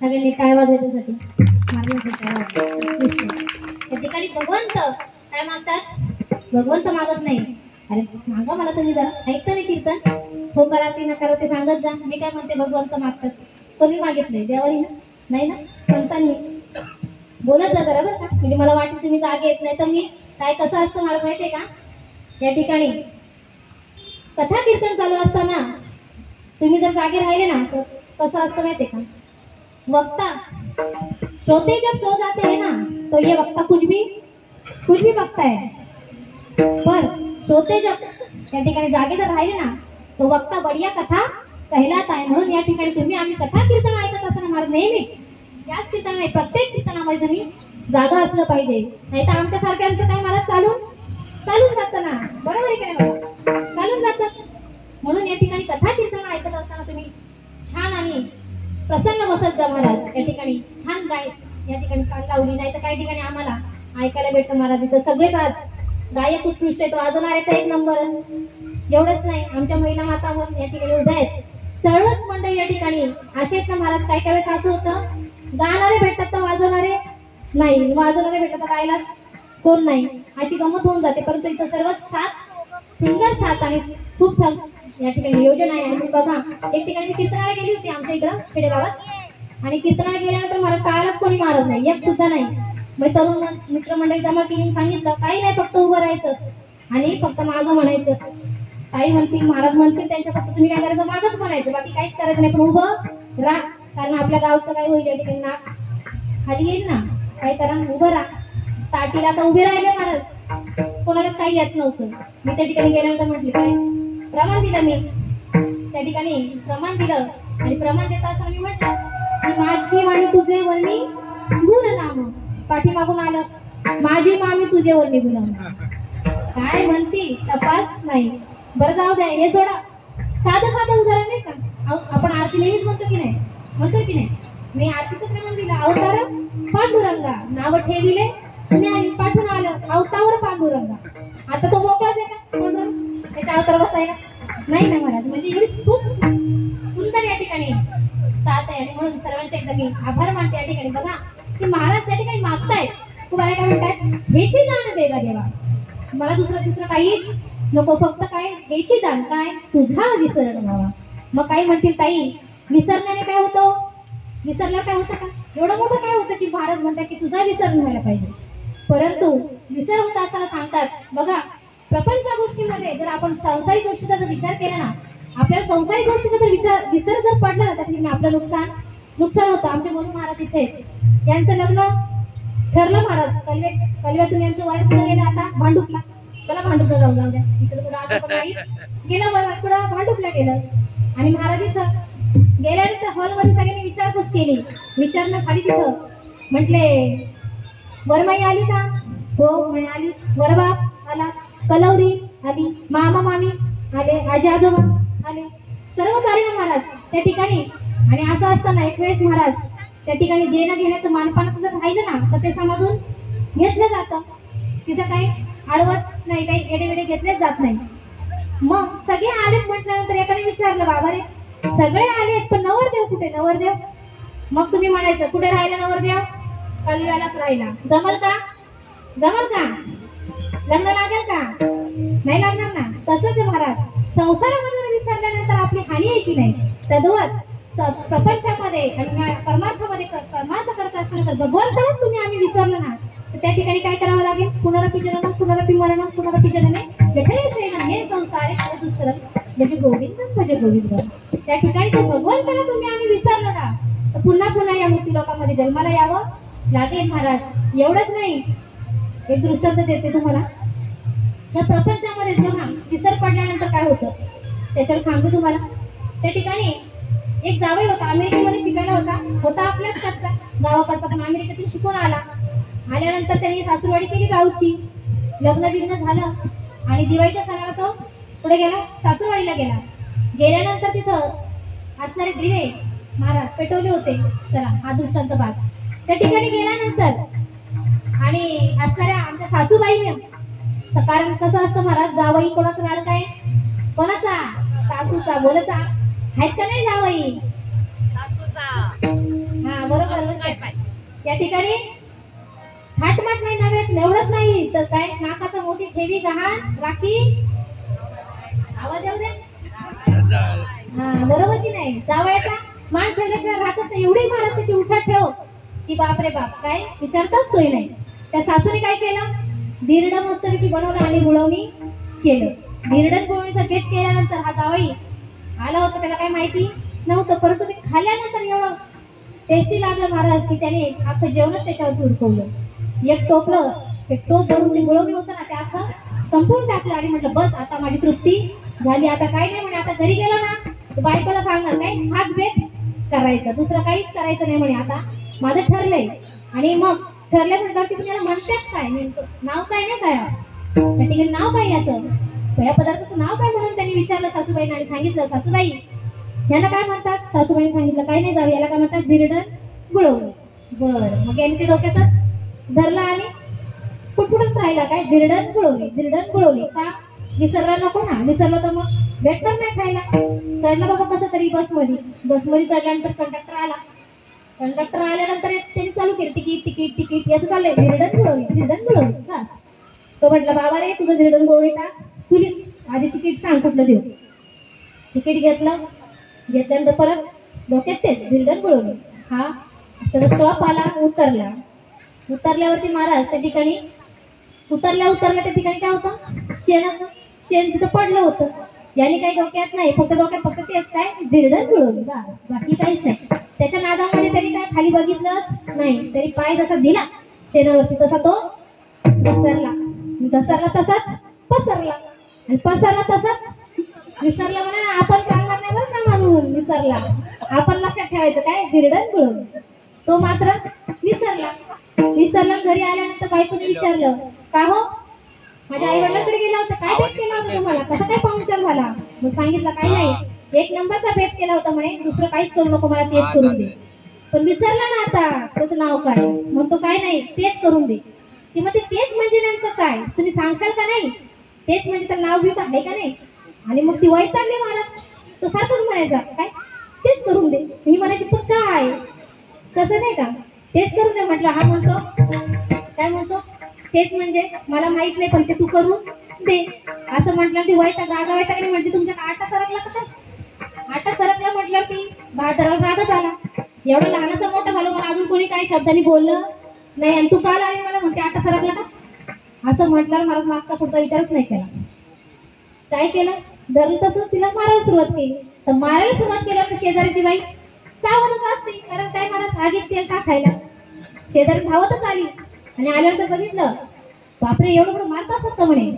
सगळ्यांनी काय वाजवण्यासाठी त्या ठिकाणी भगवंत काय मागतात, भगवंत मागत नाही. अरे मागा मला तुम्ही जरा ऐकता नाही कीर्तन, हो करा ते नका ते सांगत जा. मी काय म्हणते भगवंत मागतात, कोणी मागितलंय देवानी ना, नाही ना, संतांनी. बोलत जा जरा बरं का, म्हणजे मला वाटतं तुम्ही जागे येत नाही. तर मी काय कसं असतं मला माहितीये का, या ठिकाणी कथा कीर्तन चालू असताना तुम्ही जर जागे राहिले ना तर कसं असतं माहितीये का, वक्ता श्रोते जब सो जाते हैं ना तो ये वक्ता कुछ भी वक्ता है, पर श्रोते जब या ठिकाणी जागे जर राहिले ना तो वक्ता बढ़िया कथा कहलाता है. म्हणून या ठिकाणी तुम्ही आम्ही कथा कीर्तन ऐकत असताना महाराज नेहमी याच कीर्तन नाही प्रत्येक कीर्तनामध्ये तुम्ही जागा असलं पाहिजे, नाही तर आमच्या सारख्यांचं काय महाराज चालून जातं ना, बरोबर आहे काय बाबा, चालून जातं. म्हणून या ठिकाणी कथा कीर्तन ऐकत असताना तुम्ही छान आणि प्रसन्न बसत जा महाराज. या ठिकाणी छान या ठिकाणी कान लावली, नाही तर काही ठिकाणी आम्हाला ऐकायला भेटतं महाराज इथं सगळेच आज गायक उत्कृष्ट आहेत, वाजवणारे तर एक नंबर. एवढंच नाही, आमच्या महिला मातावर या ठिकाणी उभ्या आहेत, सर्वच मंडळी या ठिकाणी असे आहेत ना महाराज. काही काही वेळेस असं होतं गाणारे भेटतात तर वाजवणारे नाही, वाजवणारे भेटतात तर गायला कोण नाही, अशी गंमत होऊन जाते. परंतु इथं सर्वच साथ सुंदर साथ आणि खूप छान या ठिकाणी नियोजन आहे. आणि बघा एक ठिकाणी कीर्तनाला गेली होती आमच्या इकडं खेडेगावात, आणि कीर्तनाला गेल्यानंतर मला काळात कोणी मारत नाही, एक सुद्धा नाही. मग तरुण मित्रमंडळी जमा केली, सांगितलं काही नाही, फक्त उभं राहायचं आणि फक्त मागं म्हणायचं. काही म्हणतील महाराज म्हणतील त्यांच्या, फक्त तुम्ही काय करायचं मागच म्हणायचं, बाकी काहीच करायचं नाही, पण उभं राहा. कारण आपल्या गावचं काय होईल या ठिकाणी नाक खाली येईल ना, काय करा उभं राहा. ताटीला आता उभे राहिले महाराज, कोणालाच काही येत नव्हतं. मी त्या ठिकाणी गेल्यानंतर म्हटले काय प्रमाण दिलं, मी त्या ठिकाणी प्रमाण दिलं आणि प्रमाण देत असताना मी म्हटलं की माझी वाणी तुझे वर्णी गुण नाम, पाठीमागून आलं माझी मामी तुझे वर्णी गुण. काय म्हणती तपास नाही. बरं जाऊ द्या, हे सोडा. साधं साधं उदाहरण नाही का, आपण आरती नेहमीच म्हणतो की नाही, म्हणतो की नाही. मी आरतीचं प्रमाण दिलं, अवतार पांडुरंगा नाव ठेविले आणि पाठून आलं अवतावर पांडुरंगा. आता तो मोकळाच आहे का त्याच्या अवतार बसायला? नाही ना महाराज. म्हणजे एवढी खूप सुंदर या ठिकाणी साथ आहे आणि म्हणून सर्वांचे एकदा मी आभार मानते या ठिकाणी. बघा की महाराज त्या ठिकाणी मागतायत, तुम्हाला काय म्हणतायत, हेची जाण दे गा देवा, मला दुसरं काहीच नको, फक्त काय हेची जाण, काय तुझा विसरण व्हावा. मग काही म्हणतील ताई विसरण्याने काय होतं, विसरल्यावर काय होतं का, एवढं मोठं काय होतं की महाराज म्हणतात की तुझा विसरण व्हायला पाहिजे. परंतु विसर होता असताना सांगतात बघा, प्रपंच गोष्टीमध्ये जर आपण संसारिक गोष्टीचा जर विचार केला ना, आपल्याला संसारिक गोष्टीचा जर विसर जर पडला ना, त्यातली आपलं नुकसान होतं. आमचे म्हणून महाराज इथे यांचं लग्न ठरलं महाराज, कलव्यातून यांचं वाईट पुढे गेलं आता भांडुपला. चला भांडुपला जाऊ द्या, इकडे कुठं आता पण नाही गेलं, पुढं भांडुपला गेलं. आणि महाराज इथं गेल्यानंतर हॉलमध्ये सगळ्यांनी विचारपूस केली. विचारणं खाली तिथं म्हटले वरमाई आली का? हो म्हणे आली. वरबाप आला, कलवरी आली, मामा मामी आले, आजी आजोबा आले, सर्व आले ना महाराज त्या ठिकाणी. आणि असं असताना एक वेळेस महाराज त्या ठिकाणी देणं घेण्याचं मानपानाचं जर राहिलं ना, तर ते समजून घेतलं जातं. तिथं काही आडवत नाही, काही एडेवेडे घेतलेच जात नाही. मग सगळे आलेत म्हटल्यानंतर एकाने विचारलं बाबा रे सगळे आलेत पण नवरदेव कुठे, नवरदेव? मग तुम्ही म्हणायचं कुठे राहिला नवरदेव? कलव्यालाच राहिला. जमल का, जमल का, लग्न लागेल का? नाही लागणार ना. तसंच आहे महाराज, संसारामध्ये विसरल्यानंतर आपली हानी आहे की नाही. तद्वत प्रपंचामध्ये आणि परमार्थामध्ये परमार्थ करत असताना भगवंतालाच तुम्ही आम्ही विसरलो ना, तर त्या ठिकाणी काय करावं लागेल? पुनरपि जननम पुनरपि मरणम पुनरपि जनने व्यथेशेन हे संसारे दुस्तरम म्हणजे गोविंद म्हणजे गोविंद. त्या ठिकाणी जर भगवंताला तुम्ही आम्ही विसरलो ना, तर पुन्हा पुन्हा या मृत्यू लोकांमध्ये जन्माला यावं लागेल महाराज. एवढंच नाही, एक दृष्टांत देते तुम्हाला. या प्रपंचामध्ये जेव्हा विसर पडल्यानंतर काय होतं त्याच्यावर सांगतो तुम्हाला. त्या ठिकाणी एक जावई होता, अमेरिकेमध्ये शिकायला होता आपल्याच कडचा, गावाकडचा, पण अमेरिकेतून शिकून आल्यानंतर त्यांनी सासूरवाडी केली गावची. लग्न बिग्न झालं आणि दिवाळीच्या सणाला तो पुढे गेला, सासूरवाडीला गेल्यानंतर तिथं असणारे दिवे महाराज पेटवले होते. चला हा दृष्टांत भाग. त्या ठिकाणी गेल्यानंतर आणि असणाऱ्या आमच्या सासूबाईने, कारण कसं असतं महाराज, जावई कोणाचा लाडका आहे, कोणाचा? सासूचा. बोलचा आहेत का नाही जावई? हा बरोबर. या ठिकाणी थाटमाट नाही नव्हे, एवढंच नाही तर काय नाकाचा मोठी ठेवी गहाण राखी, आवाज येऊ दे. हा बरोबर की नाही. जावयाचा मान ठेवल्याशिवाय राहतच नाही. एवढी महाराज त्याची उठात ठेव की बाप रे बाप, काय विचारताच सोय नाही. त्या सासूने काय केलं, धिरड मस्तपैकी बनवलं आणि गुळवणी केलं. धिरडण गुळवणीचा बेत केल्यानंतर हा जावई आला होता, त्याला काय माहिती नव्हतं, परंतु ते खाल्ल्यानंतर एवढं टेस्टी लागलं महाराज की त्याने अख्खं जेवणच त्याच्यावर उरकवलं. एक टोपलं ते टोप भरून ते गुळवणी होतं ना, ते अख्खं संपूर्ण टाकलं आणि म्हटलं बस आता माझी तृप्ती झाली, आता काय नाही म्हणे. आता घरी गेलो ना तर बायकोला सांगणार नाही, हाच बेत करायचा, दुसरं काहीच करायचं नाही म्हणे, आता माझं ठरलंय. आणि मग ठरल्यानंतर ती त्याला म्हणतात काय, नेमकं नाव काय नाही काय, त्या ठिकाणी नाव काय याचं, या पदार्थाचं नाव काय म्हणून त्यांनी विचारलं सासूबाईंना आणि सांगितलं सासूबाई यांना काय म्हणतात. सासूबाईंनी सांगितलं काय नाही जाऊ, याला काय म्हणतात धिरडण गुळवणी. बरं, मग यांनी ते डोक्यातच धरला आणि पुटपुटच राहिला, काय धिरडण गुळवणी. का विसरला नको ना, विसरलो तर मग भेटणार नाही खायला. चढला बाबा कसं तरी बसमध्ये चढल्यानंतर कंडक्टर आल्यानंतर त्यांनी चालू केलं तिकीट याचं चाललंय धिरडण गुळवणी का. तो म्हटलं बाबा रे तुझं धिरडण गुळवणी टाक चुलीत, आधी तिकीट सांग कुठलं देऊ. तिकीट घेतल्यानंतर परत डोक्यात तेच धिरडण गुळवणी. हा त्याचा स्टॉप आला, उतरल्यावरती महाराज त्या ठिकाणी उतरल्या त्या ठिकाणी काय होतं, शेण तिथं पडलं होतं. याने काही डोक्यात नाही, डोक्यात फक्त तेच काय धिरडण गुळवणी, बाकी काहीच नाही. त्याच्या नादामध्ये त्यांनी काय खाली बघितलंच नाही, तरी पाय जसा दिला शेणावरती तसा तो घसरला, घसरला तसाच पसरला, आणि पसरला तसाच विसरला. म्हणा ना, आपण सांगणार नाही बरं का म्हणून विसरला, आपण लक्षात ठेवायचं काय, धिरडण गुळवणी. तो मात्र विसरला. विसरला घरी आल्यानंतर बायकोने विचारलं, का हो माझ्या आई वडिलांकडे गेला होता, काय भेट केला होता तुम्हाला, कसा काय पाहुणचार झाला? मग सांगितलं काही नाही, एक नंबरचा भेट केला होता म्हणे, दुसरं काहीच करू नको, मला तेच करून दे. पण विसरला ना आता त्याचं नाव काय, म्हणतो काय नाही तेच करून दे. ती म्हणते तेच म्हणजे नेमकं काय, तुम्ही सांगशाल का नाही, तेच म्हणजे तर नाव बी आहे का नाही. आणि मग ती वैतागली मला, तो सारखंच म्हणायचा काय तेच करून दे. ही म्हणायची पण काय, कसं नाही का तेच करून दे. म्हटलं हा म्हणतो काय म्हणतो, तेच म्हणजे मला माहित नाही पण ते तू करून दे असं म्हटलं. ती वैताग रागा वैतागली, म्हणजे तुमच्या आटा सरकला का, आटा सरकला म्हटलं ती बाजाराला रागच आला. एवढं लहानाचं मोठं झालं, मला अजून कोणी काही शब्दांनी बोललं नाही, आणि तू काल आली मला म्हणते आटा सरकला का, असं म्हटल्यावर मला मागचा पुढचा विचारच नाही केला. काय केलं, धरलं तसं तिला मारायला सुरुवात केली. तर मारायला सुरुवात केल्यावर शेजारीची बाई चावतच असते, कारण काय मला आगीत तेल टाकायला. शेजारी धावतच आली आणि आल्यानंतर बघितलं, बापरे एवढं बरं मारत असत का म्हणे.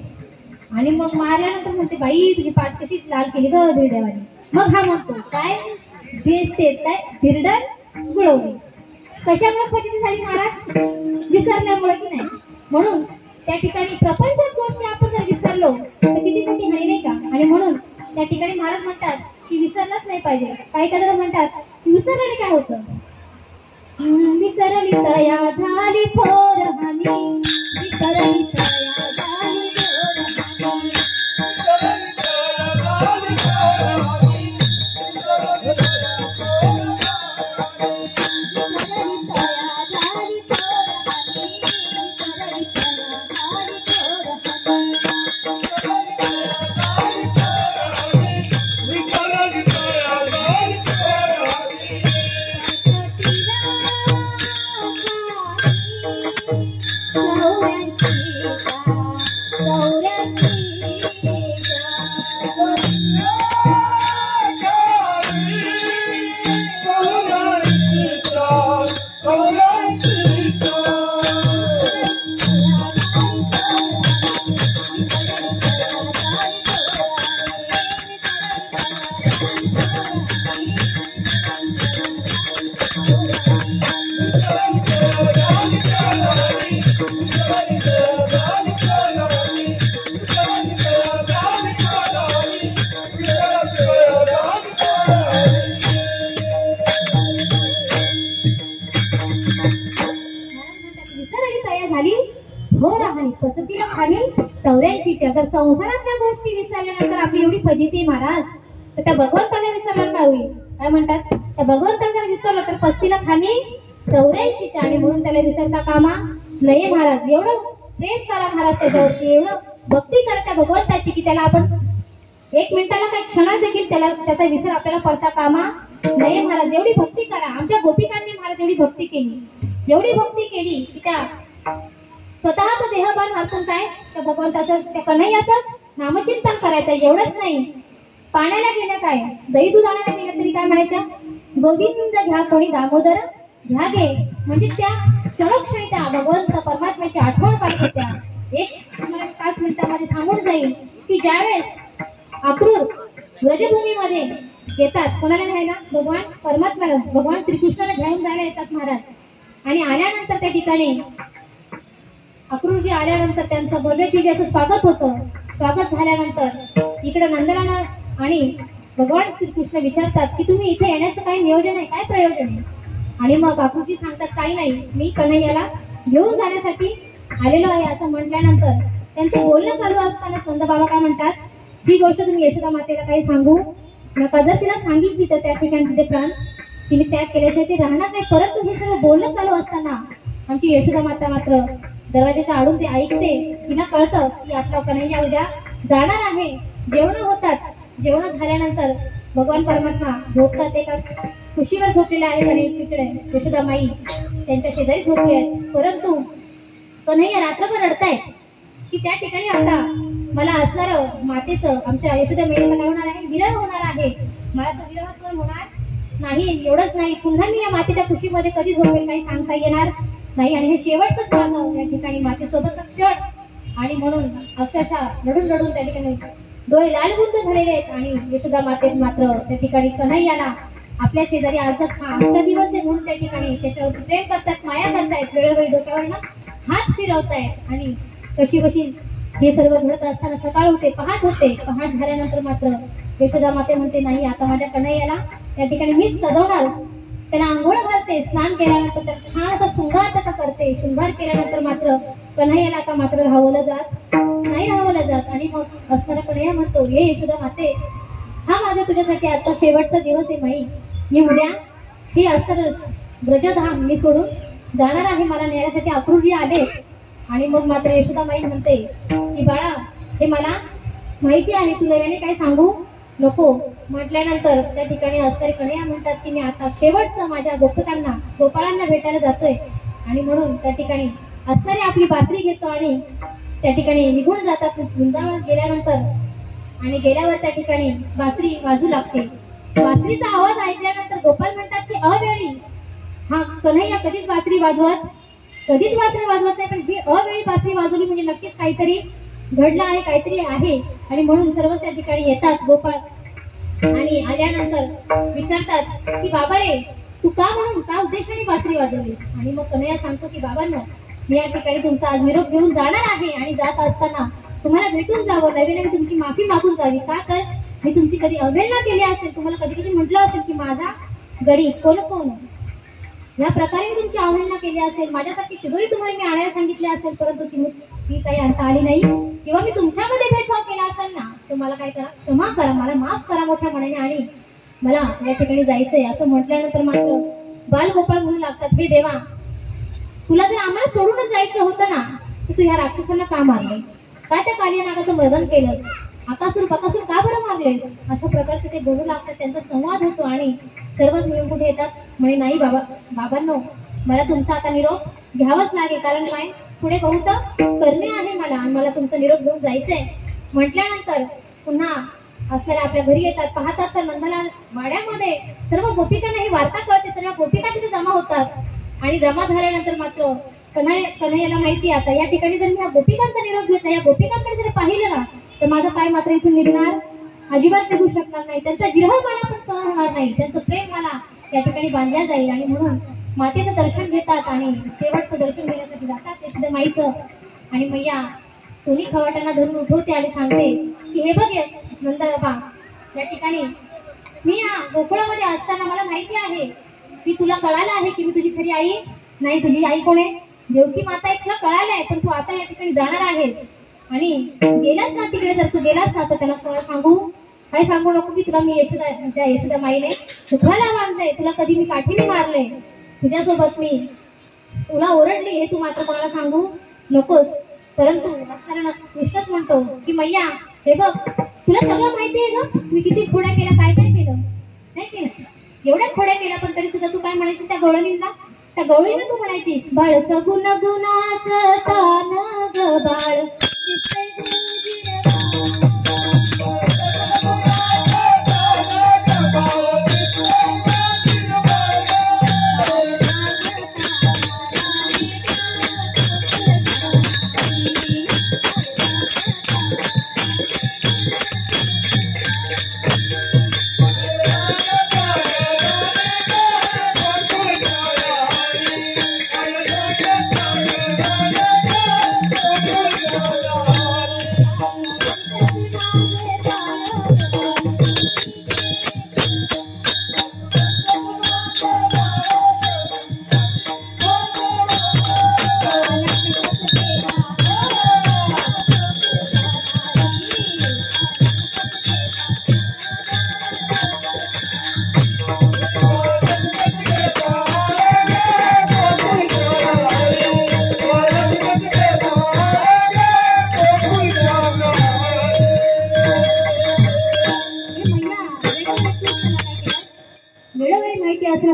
आणि मग मारल्यानंतर म्हणते, बाई तुझी पाठ कशी लाल केली ग धिरड्यावानी. मग हा म्हणतो काय बेसते काय, धिरडण गुळवणी. कशामुळे फजिती झाली महाराज, विसरल्यामुळे की नाही. म्हणून त्या ठिकाणी प्रपंचात गोष्टी आपण जर विसरलो तर किती मोठी हानी नाही का. आणि म्हणून त्या ठिकाणी महाराज म्हणतात की विसरलंच नाही पाहिजे. काही काही म्हणतात की विसरल्याने काय होतं, विसरली तया झाली थोर हानी, विसरली तया झाली थोर हानी. जर संसारातल्या गोष्टी विसरल्यानंतर आपली एवढी फजिती महाराज, तर त्या भगवंताला विसरलं का होईल. काय म्हणतात, त्या भगवंताला जर विसरलं तर पस्तीला खाली 84च्या. आणि म्हणून त्याला विसरता कामा नये महाराज. एवढं प्रेम करा महाराज त्याच्यावरती, एवढं भक्ती करा त्या भगवंताची की त्याला आपण एक मिनिटाला काही क्षणात देखील त्याचा विसर आपल्याला पडता कामा नये महाराज. एवढी भक्ती करा. आमच्या गोपिकांनी महाराज एवढी भक्ती केली, एवढी भक्ती केली की त्या स्वतःच देहभान हरपून काय त्या भगवंताचं त्या कन्हैयाचं नामचिंतन करायचं. एवढंच नाही, पाण्याला गेलं काय, दही दूध आणायला गेलं तरी काय म्हणायचं, गोविंद घ्या कोणी दामोदर घ्या गे. म्हणजे त्या क्षणोक्षणी त्या भगवंत परमात्म्याची आठवण करत होत्या. एक 5 मिनिटांमध्ये थांबून जाईल की ज्यावेळेस अक्रूर व्रजभूमीमध्ये येतात, कोणाला घ्यायला, भगवान परमात्म्याला, भगवान श्रीकृष्णाला घेऊन जायला येतात महाराज. आणि आल्यानंतर त्या ठिकाणी अक्रूरजी आल्यानंतर त्यांचं भव्य दिव्य असं स्वागत होतं. स्वागत झाल्यानंतर इकडे नंदलाला आणि भगवान श्रीकृष्ण विचारतात की तुम्ही इथे येण्याचं काय नियोजन आहे, काय प्रयोजन आहे. आणि मग अक्रूरजी सांगतात काही नाही, मी कन्हैयाला घेऊन जाण्यासाठी आलेलो आहे असं म्हटल्यानंतर त्यांचं बोलणं चालू असताना नंदबाबा काय म्हणतात, ही गोष्ट तुम्ही यशोदा मातेला काही सांगू नका. जर तिला सांगितली तर त्या ठिकाणी तिथे प्राण तिने त्याग केल्याशिवाय ते राहणार नाही. परंतु हे सगळं बोलणं चालू असताना आमची यशोदा माता मात्र दरवाजाच्या आडून ते ऐकते. तिला कळतं की आपला कन्हैया उद्या जाणार आहे. जेवण होतात, जेवण झाल्यानंतर भगवान परमात्मा झोपतात. एका कुशीवर झोपलेले आहेत आणि तिकडे यशोदामाई त्यांच्या शेजारी झोपले आहेत. परंतु कन्हैया रात्रभर रडतायत की त्या ठिकाणी आता मला असणारं मातेचं, आमच्या यशोदामाईचं काय होणार आहे, विरह होणार आहे. मला तो विरह होणार नाही. एवढंच नाही, पुन्हा मी या मातेच्या कुशीमध्ये कधी झोपेल काही सांगता येणार नाही आणि हे शेवटच माझं या ठिकाणी माझ्यासोबतच क्षण आणि म्हणून अक्षरशः रडून रडून त्या ठिकाणी डोळे लालगुंद झालेले आहेत आणि यशोदा मातेत मात्र त्या ठिकाणी कन्हैयाला आपल्या शेजारी आजच हा आजचा दिवस आहे म्हणून त्या ठिकाणी त्याच्यावर प्रेम करतात, माया करतायत, वेळोवेळी डोक्यावर ना हात फिरवतायत आणि कशी कशी हे सर्व घडत असताना सकाळ होते, पहाट होते. पहाट झाल्यानंतर मात्र यशोदा माते म्हणते नाही आता माझ्या कन्हैयाला त्या ठिकाणी मीच सजवणार, त्याला आंघोळ घालते, स्नान केल्यानंतर त्याला छान असा शृंगार त्याचा करते. शृंगार केल्यानंतर मात्र कन्हैयाला आता मात्र राहवलं जात नाही, राहवलं जात आणि मग असताना कन्हैया म्हणतो ये यशोदा माते, हा माझा तुझ्यासाठी आता शेवटचा दिवस आहे माई, मी उद्या हे अस्तर ब्रजधाम मी सोडून जाणार आहे, मला नेण्यासाठी अक्रूरी आले. आणि मग मात्र यशोदा माई म्हणते की बाळा हे मला माहिती आहे, तू नव्याने काय सांगू नको. म्हटल्यानंतर त्या ठिकाणी अस्तर कन्हैया म्हणतात की मी आता शेवटचं माझ्या गोपाळांना भेटायला जातोय आणि म्हणून त्या ठिकाणी अस्तर आपली बासरी घेतो आणि त्या ठिकाणी निघून जातात. वृंदावनात गेल्यानंतर आणि गेल्यावर त्या ठिकाणी बासरी वाजू लागते. बासरीचा आवाज ऐकल्यानंतर गोपाल म्हणतात की अवेळी हा कन्हैया कधीच बासरी वाजवत नाही, पण ही अवेळी बासरी वाजवली म्हणजे नक्कीच काहीतरी घडलं आहे, काहीतरी आहे. आणि म्हणून सर्व त्या ठिकाणी येतात गोपाळ आणि आल्यानंतर विचारतात की बाबा रे तू का म्हणून का उद्देशाने बासरी वाजवली. आणि मग कन्हैया सांगतो की बाबांनो मी या ठिकाणी तुमचा आज निरोप घेऊन जाणार आहे आणि जात असताना तुम्हाला भेटून जावं, नवीन नवीन तुमची माफी मागून जावी. का तर मी तुमची कधी अवहेलना केली असेल, तुम्हाला कधी कधी म्हटलं असेल की माझा गडी कोण कोण या प्रकारे मी तुमची अवहेलना केली असेल, माझ्यासाठी शिदोरी तुम्हाला मी आणायला सांगितले असेल परंतु ती काही आणता आली नाही, किंवा मी तुमच्यामध्ये भेदभाव केला असेल ना तर मला काय करा, क्षमा करा, मला माफ करा मोठ्या मनाने आणि मला या ठिकाणी जायचंय. असं म्हटल्यानंतर मात्र बालगोपाळ म्हणू लागतात हे देवा तुला जर आम्हाला सोडूनच जायचं होतं ना तर तू ह्या राक्षसांना का मारले, काय त्या कालियानागाचं मर्दन केलं, बकासूर का बरं मारले, अशा प्रकारचे ते बोलू लागतात. त्यांचा संवाद होतो आणि सर्वच मिळून कुठे येतात म्हणे नाही बाबांनो मला तुमचा आता निरोप घ्यावाच लागेल, कारण काय पुढे बहुत करणे आहे मला आणि मला तुमचा निरोप घेऊन जायचंय. म्हटल्यानंतर पुन्हा असल्याला आपल्या घरी येतात. पाहतात तर नंदलाल वाड्यामध्ये सर्व गोपिकांना ही वार्ता कळते, सर्व गोपिका तिथे जमा होतात आणि जमा झाल्यानंतर मात्र कन्हैयाला माहिती आता या ठिकाणी जर मी या गोपिकांचा निरोप घेतला, या गोपिकांकडे जर पाहिलं ना तर माझं पाय मात्र इथून निघणार अजिबात निघू शकणार नाही, त्यांचा विरह मला पण सहन होणार नाही, त्यांचं प्रेम मला या ठिकाणी बांधल्या जाईल. आणि म्हणून मातेचं दर्शन घेतात आणि शेवटचं दर्शन घेण्यासाठी जातात यशोदा माईचं. आणि मैया कोणी खवाटांना धरून उठवते आणि सांगते की हे बघ नंदबाबा या ठिकाणी मी या गोकुळामध्ये असताना मला माहिती आहे की तुला कळालं आहे की मी तुझी खरी आई नाही, तुझी आई कोण आहे देवकी माता आहे, तुला कळालं आहे, पण तू आता या ठिकाणी जाणार आहेस आणि गेलाच ना तिकडे, जर तू गेलास ना तर त्याला काय सांगू नको की तुला मी यशोदा माईने दुखाला बांधलंय, तुला कधी मी काठीने मारलंय, तुझ्यासोबत मी तुला ओरडली हे तू मात्र कोणाला सांगू नकोस. परंतु असताना कृष्णच म्हणतो की मैया हे बघ तुला सगळं माहिती आहे ना मी किती खोड्या केल्या, काय काय केलं नाही केलं, एवढ्या खोड्या केल्या पण तरी सुद्धा तू काय म्हणायची त्या गवळीनं तू म्हणायची बाळ सगुण गुणाचं तान ग बाळ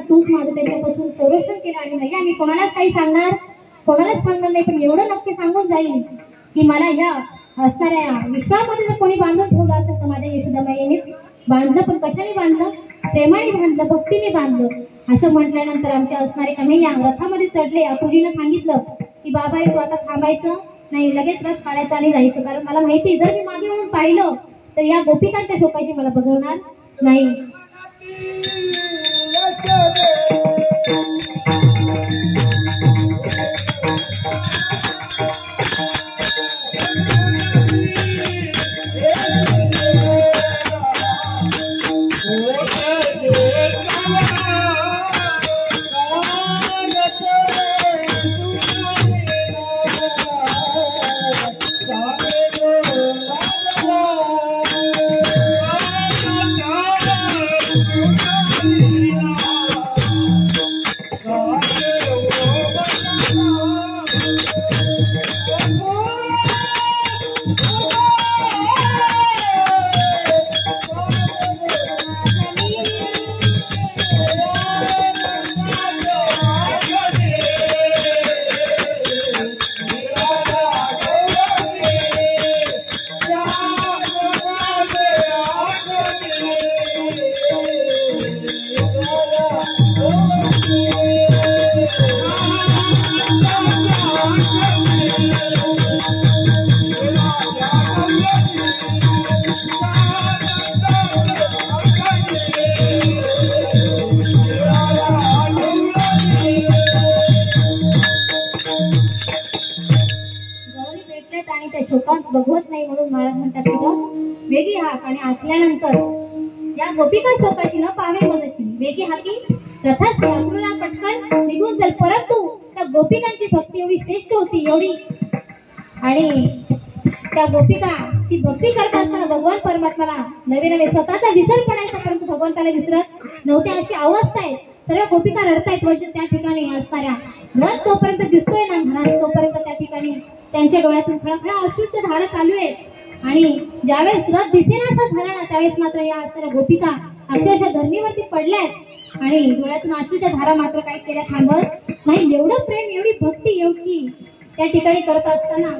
तूच माझं त्यांच्यापासून संरक्षण केलं आणि नाही मी कोणालाच काही कोणालाच सांगणार नाही, पण एवढं नक्की सांगून जाईल की मला ह्या असणाऱ्या विश्वामध्ये जर कोणी बांधून ठेवलं असेल तर माझ्या यशोदामाईने बांधलं, पण कशाने बांधलं प्रेमाने बांधलं, भक्तीने बांधलं असं म्हटल्यानंतर आमच्या असणारे कन्हैया रथामध्ये चढले. अपुजीनं सांगितलं की बाबा तू आता थांबायचं नाही, लगेच रथ काढायचा आणि जायचं, कारण मला माहिती जर मी मागे म्हणून पाहिलं तर या गोपिकांच्या शोकाशी मला बघवणार नाही. आणि त्या शोकात बघवत नाही म्हणून महाराज म्हणतात की वेगी हाक आणि असल्यानंतर या गोपिका शोकाची न पावे मदशी वेगी हाकी रथात आकृला पटकन निघून चल. परंतु त्या गोपिकांची भक्ती एवढी श्रेष्ठ होती, एवढी, आणि त्या गोपिका ती भक्ती करत असताना भगवान परमात्माला नवे नवे स्वतःचा विसर पडायचा, परंतु भगवंताला विसरत नव्हते. अशी अवस्था आहे. सर्व गोपिका रडतायत. म्हणजे त्या ठिकाणी असणाऱ्या रथ तोपर्यंत दिसतोय ना महाराज, तोपर्यंत त्या ठिकाणी त्यांच्या डोळ्यातून खळखळा अश्रूच्या धारा चालू आहेत. आणि ज्यावेळेस रथ दिसेनासा झाला ना त्यावेळेस मात्र या असणाऱ्या गोपिका अक्षरशः धरणीवरती पडल्यात आणि डोळ्यातून अश्रूच्या धारा मात्र काही केल्या थांबत नाही. एवढं प्रेम, एवढी भक्ती, एवढी त्या ठिकाणी करत असताना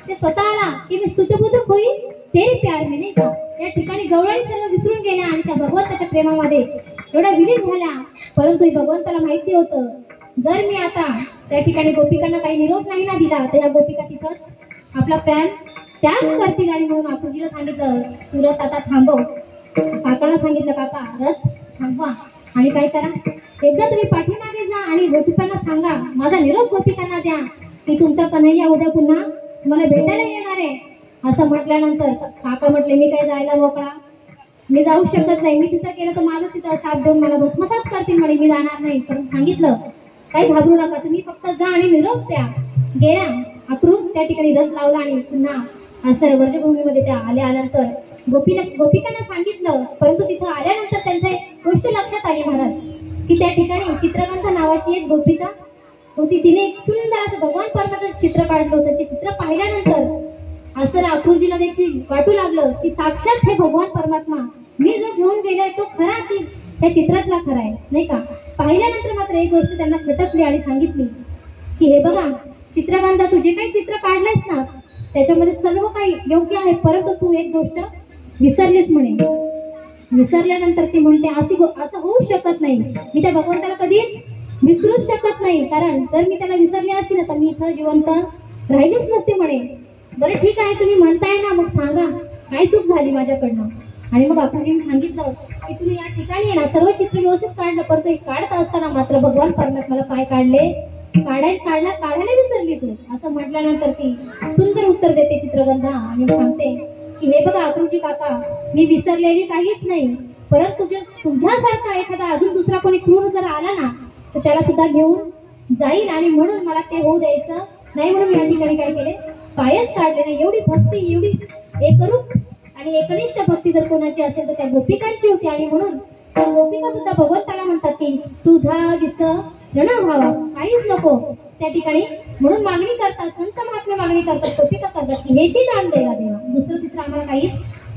ते स्वतःला की मी स्तुतबुद्धक होईल तेरे प्यार में, नाही का, या ठिकाणी गवळणी सर्व विसरून गेल्या आणि त्या भगवंताच्या प्रेमामध्ये एवढ्या विलीन झाल्या. परंतु भगवंताला माहिती होतं जर मी आता त्या ठिकाणी गोपिकांना काही निरोप नाही ना दिला तर या गोपिका तिथंच आपला प्राण त्याग करतील. आणि म्हणून आपुजीला सांगितलं तू रथ आता थांबव. काकांना सांगितलं काका रथ थांबवा आणि काय करा, एकदा तुम्ही पाठीमागे जा आणि गोपिकांना सांगा, माझा निरोप गोपिकांना द्या की तुमचा कन्हैया उद्या पुन्हा मला भेटायला येणार आहे. असं म्हटल्यानंतर काका म्हटले मी काय जायला मोकळा, मी जाऊ शकत नाही, मी तिथं केलं तर माझं तिथं शाप देऊन मला भस्मसात करतील म्हणे, मी जाणार नाही. पण सांगितलं काही घाबरू नका, तुम्ही फक्त जा आणि निरोप द्या. गेल्या आकृत त्या ठिकाणी रथ लावला आणि पुन्हा असं वर्जभूमीमध्ये त्या आल्यानंतर गोपिकांना सांगितलं. परंतु तिथं आल्यानंतर त्यांच्या एक गोष्ट लक्षात आली महाराज की त्या ठिकाणी चित्रकांत नावाची एक गोपिका होती. तिने एक सुंदर असं भगवान परमात्म्याचं चित्र काढलं होतं. ते चित्र पाहिल्यानंतर असं आकृतीला देखील वाटू लागलं की साक्षात हे भगवान परमात्मा मी जो घेऊन गेलाय तो खरा की त्या चित्रातला खरा आहे, नाही का. पाहिल्यानंतर मात्र एक गोष्ट त्यांना खटकली आणि सांगितली की हे बघा चित्रकांता, तू जे काही चित्र काढलंयस ना त्याच्यामध्ये सर्व काही योग्य आहे, परंतु तू एक गोष्ट विसरलीस म्हणे. विसरल्यानंतर ती म्हणते असं होऊ शकत नाही, मी त्या भगवंताला कधीच विसरूच शकत नाही, कारण जर मी त्याला विसरले असते ना तर मी इथं जिवंत राहिलीच नसते म्हणे. बरं ठीक आहे तुम्ही म्हणताय ना, मग सांगा काय चूक झाली माझ्याकडनं. आणि मग आपण सांगितलं की तुम्ही या ठिकाणी ना सर्व चित्र व्यवस्थित काढलं, परंतु काढत असताना मात्र भगवान परमात्म्याला काय काढले, काढायला विसरली तू. असं म्हटल्यानंतर ती सुंदर उत्तर देते चित्रगंधा आणि सांगते की हे बघा अक्रूजी काका, मी विसरलेली काहीच नाही, परंतु तुझ्यासारखा एखादा अजून दुसरा कोणी क्रूर जर आला ना तर त्याला सुद्धा घेऊन जाईल आणि म्हणून मला ते होऊ द्यायचं नाही. म्हणून या ठिकाणी काय केले, पायच काढले नाही. एवढी भक्ती, एवढी एकरूप आणि एकनिष्ठ भक्ती जर कोणाची असेल तर त्या गोपिकांची होती. आणि म्हणून त्या गोपिका सुद्धा भगवंताला म्हणतात की तुझा विसरण व्हावा, काहीच नको त्या ठिकाणी. म्हणून मागणी करतात, संत महात्मे मागणी करतात, गोपिका करतात की हेची दान द्यायला देवा, दुसरं तिसरं आम्हाला काहीच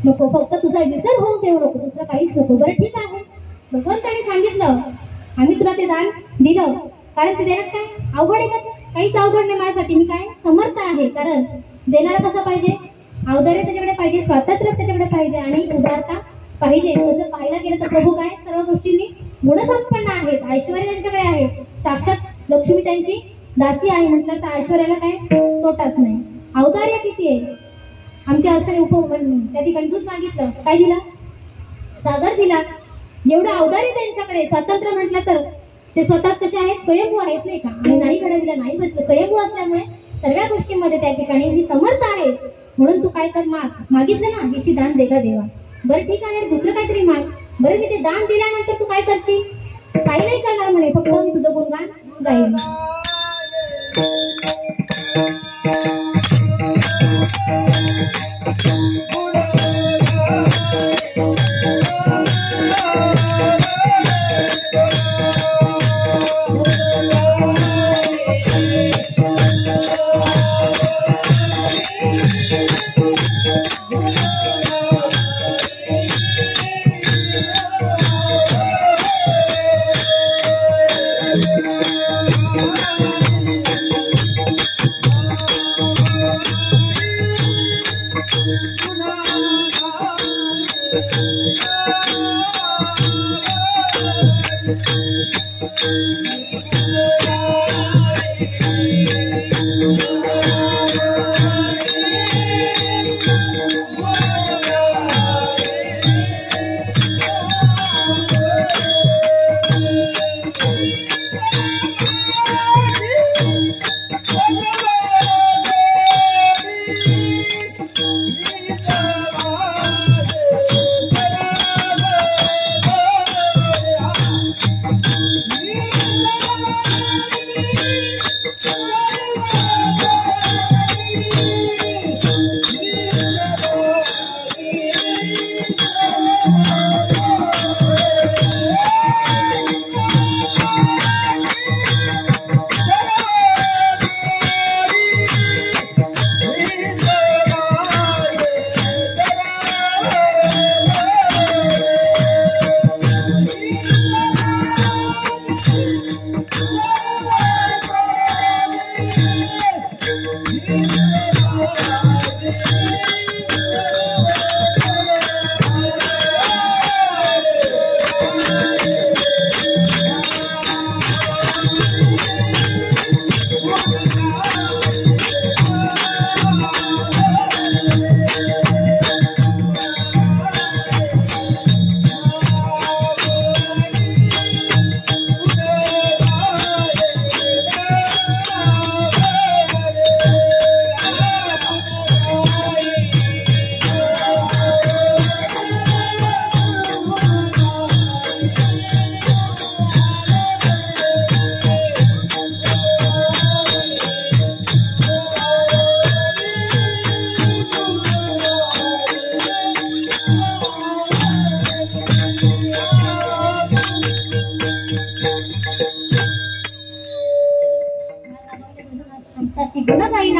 नको, फक्त तुझा विसर होऊ देऊ नको, दुसरं काहीच नको. बरं ठीक आहे, भगवंताने सांगितलं आम्ही तुला ते दान दिलं, कारण ते देण्यात काय अवघड आहे का, काहीच अवघड नाही माझ्यासाठी, मी काय समर्थ आहे. कारण देणारा कसं पाहिजे, औदार्य त्याच्याकडे पाहिजे, स्वातंत्र्य त्याच्याकडे पाहिजे आणि उदारता पाहिजे तसं पाहायला गेलं तर प्रभू काय सर्व गोष्टींनी गुणसंपन्न आहेत, ऐश्वर्य त्यांच्याकडे आहे, साक्षात लक्ष्मी त्यांची दासी आहे म्हटलं तर ऐश्वर्याला काय तोटाच नाही. अवतार्य किती आहे आमच्या असताना उपवन त्या ठिकाणी दूध मागितलं काय दिला, सागर दिला. एवढं अवतार्य त्यांच्याकडे. स्वातंत्र्य म्हटलं तर ते स्वतः कसे आहेत, स्वयंभू आहेत नाही का, आणि नाही घडविलं नाही बसलं. स्वयंभू असल्यामुळे सर्व गोष्टींमध्ये त्या ठिकाणी मी समर्थ आहे. म्हणून तू काय कर, मागितलं ना हिची दान दे का देवा. बरं ठीक आहे, दुसरं काहीतरी माग. बरं मी ते दान दिल्यानंतर तू काय करशील, काही नाही करणार म्हणे, फक्त मी तुझं गुणगान गाईन.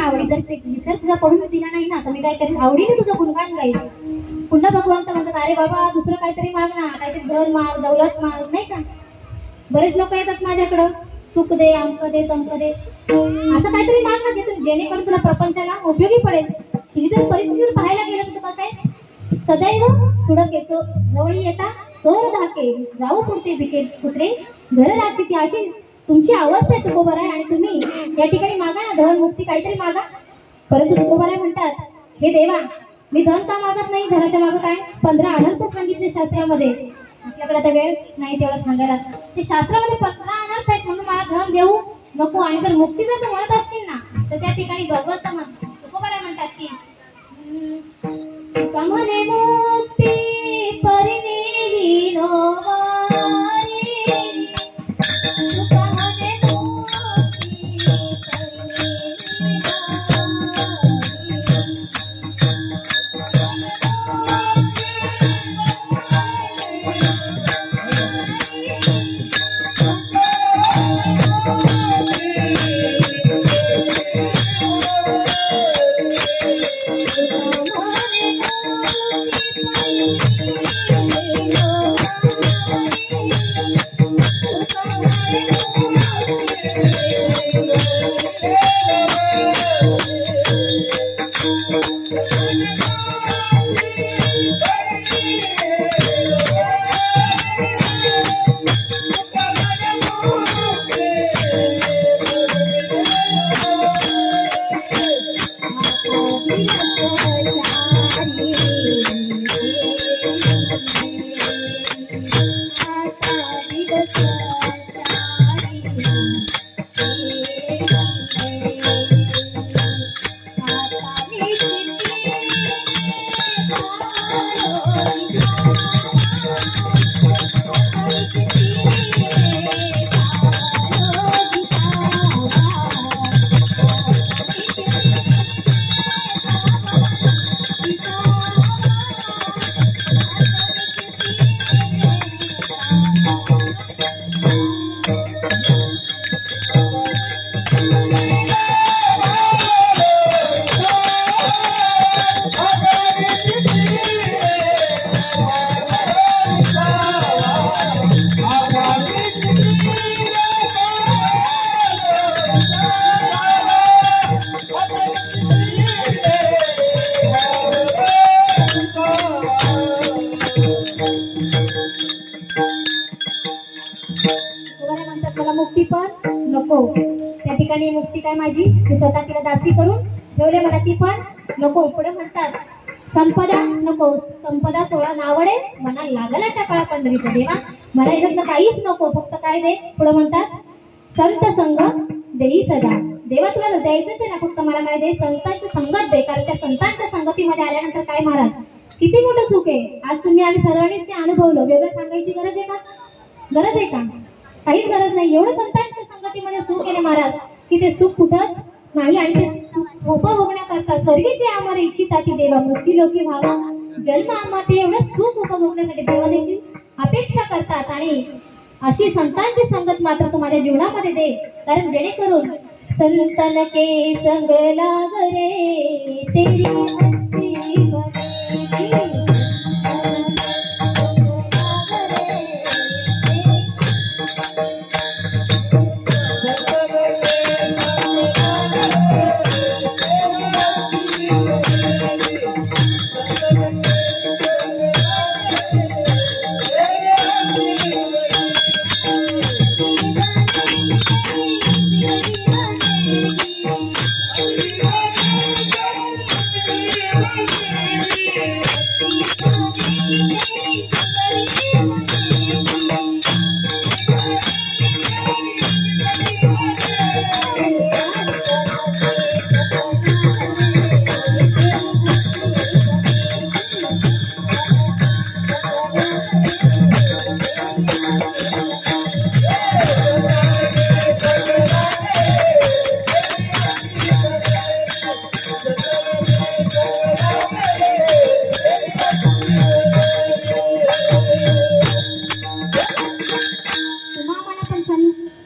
आवडी तर ते विसर तुझा पडून दिला नाही ना, तर मी काय करेन, आवडीने तुझं गुणगान गाईल. पुन्हा भगवंत म्हणतात अरे बाबा दुसरं काहीतरी माग ना, काहीतरी घर माग, दौलत माग, नाही का. बरेच लोक येतात माझ्याकडं, सुख दे, अंक दे, तंक दे, असं काहीतरी माग ना घेतो जेणेकरून तुला प्रपंचाला उपयोगी पडेल. तुझी जर परिस्थिती पाहायला गेलं तर कसं आहे, सदैव सुडक येतो जवळी येता चोर धाके, जाऊ पुरते भिके कुत्रे घर राहते. ती अशी तुमची अवस्था आहे तुकोबार आहे, आणि तुम्ही या ठिकाणी मागा ना धन मुक्ती काहीतरी मागा. परंतु तुकोबार म्हणतात हे देवा मी धन का मागत नाही, धनाच्या मागं काय 15 अनर्थ सांगितले शास्त्रामध्ये. आपल्याकडे आता वेळ नाही तेवढं सांगायला, ते शास्त्रामध्ये 15 अनर्थ आहेत, म्हणून मला धन देऊ नको. आणि जर मुक्ती जर म्हणत असतील ना तर त्या ठिकाणी भगवंत तुकोबार म्हणतात की कमने मुक्ती परिणेली नो Thank you. मुक्ती पण नको, त्या ठिकाणी मुक्ती काय माझी मी स्वतः तिला दासी करून ठेवले, मला ती पण नको. पुढे म्हणतात संपदा नको, संपदा सोळा नावडे मना लागला टाकाळा पंढरीचा देवा, मला याच्यातलं काहीच नको, फक्त काय दे. पुढे म्हणतात संत संग देई सदा, देवा तुला द्यायचंच आहे ना, फक्त मला काय दे, संतांची संगत दे. कारण त्या संतांच्या संगतीमध्ये आल्यानंतर काय महाराज किती मोठं सुख आहे. आज तुम्ही आम्ही सर्वांनीच ते अनुभवलं, वेगळं सांगायची गरज आहे का? गरज आहे का? काहीच गरज नाही. एवढं संतांच्या संगतीमध्ये सुख आहे महाराज की ते सुख कुठंच नाही. आणि ते उपभोगण्याकरता स्वर्गीचे आम्हाला इच्छिता की देवा मुक्ती लोकी व्हावा जन्म आम्हा, ते एवढं सुख उपभोगण्यासाठी देवा देखील अपेक्षा करतात. आणि अशी संतांची संगत मात्र तुम्हाला जीवनामध्ये दे, कारण जेणेकरून संतन के संग लाग रे तेरी हस्ती बनेगी,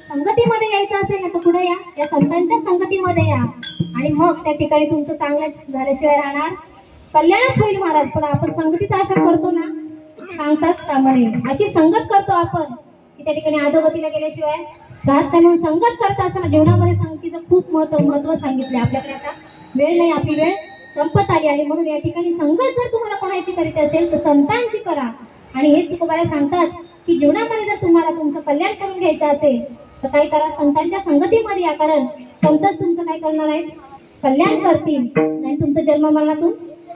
संगतीमध्ये यायचं असेल ना तर पुढे या संतांच्या संगतीमध्ये या, आणि मग त्या ठिकाणी तुमचं चांगलं झाल्याशिवाय राहणार कल्याणच होईल महाराज. पण आपण संगतीचा आशा करतो ना, सांगतात कामाने अशी संगत करतो आपण की त्या ठिकाणी अधोगतीला गेल्याशिवाय राहत नाही. म्हणून संगत करता असताना जीवनामध्ये संगतीचं खूप महत्व सांगितले. आपल्याकडे आता वेळ नाही, आपली वेळ संपत आली, आणि म्हणून या ठिकाणी संगत जर तुम्हाला कोणाची करायची असेल तर संतांची करा. आणि हेच तुकोबाला सांगतात की जीवनामध्ये जर तुम्हाला तुमचं कल्याण करून घ्यायचं असेल तर काय करा, संतांच्या संगतीमध्ये या. कारण संतच तुमचं काय करणार आहेत, कल्याण करतील आणि तुमचं जन्म मरणातून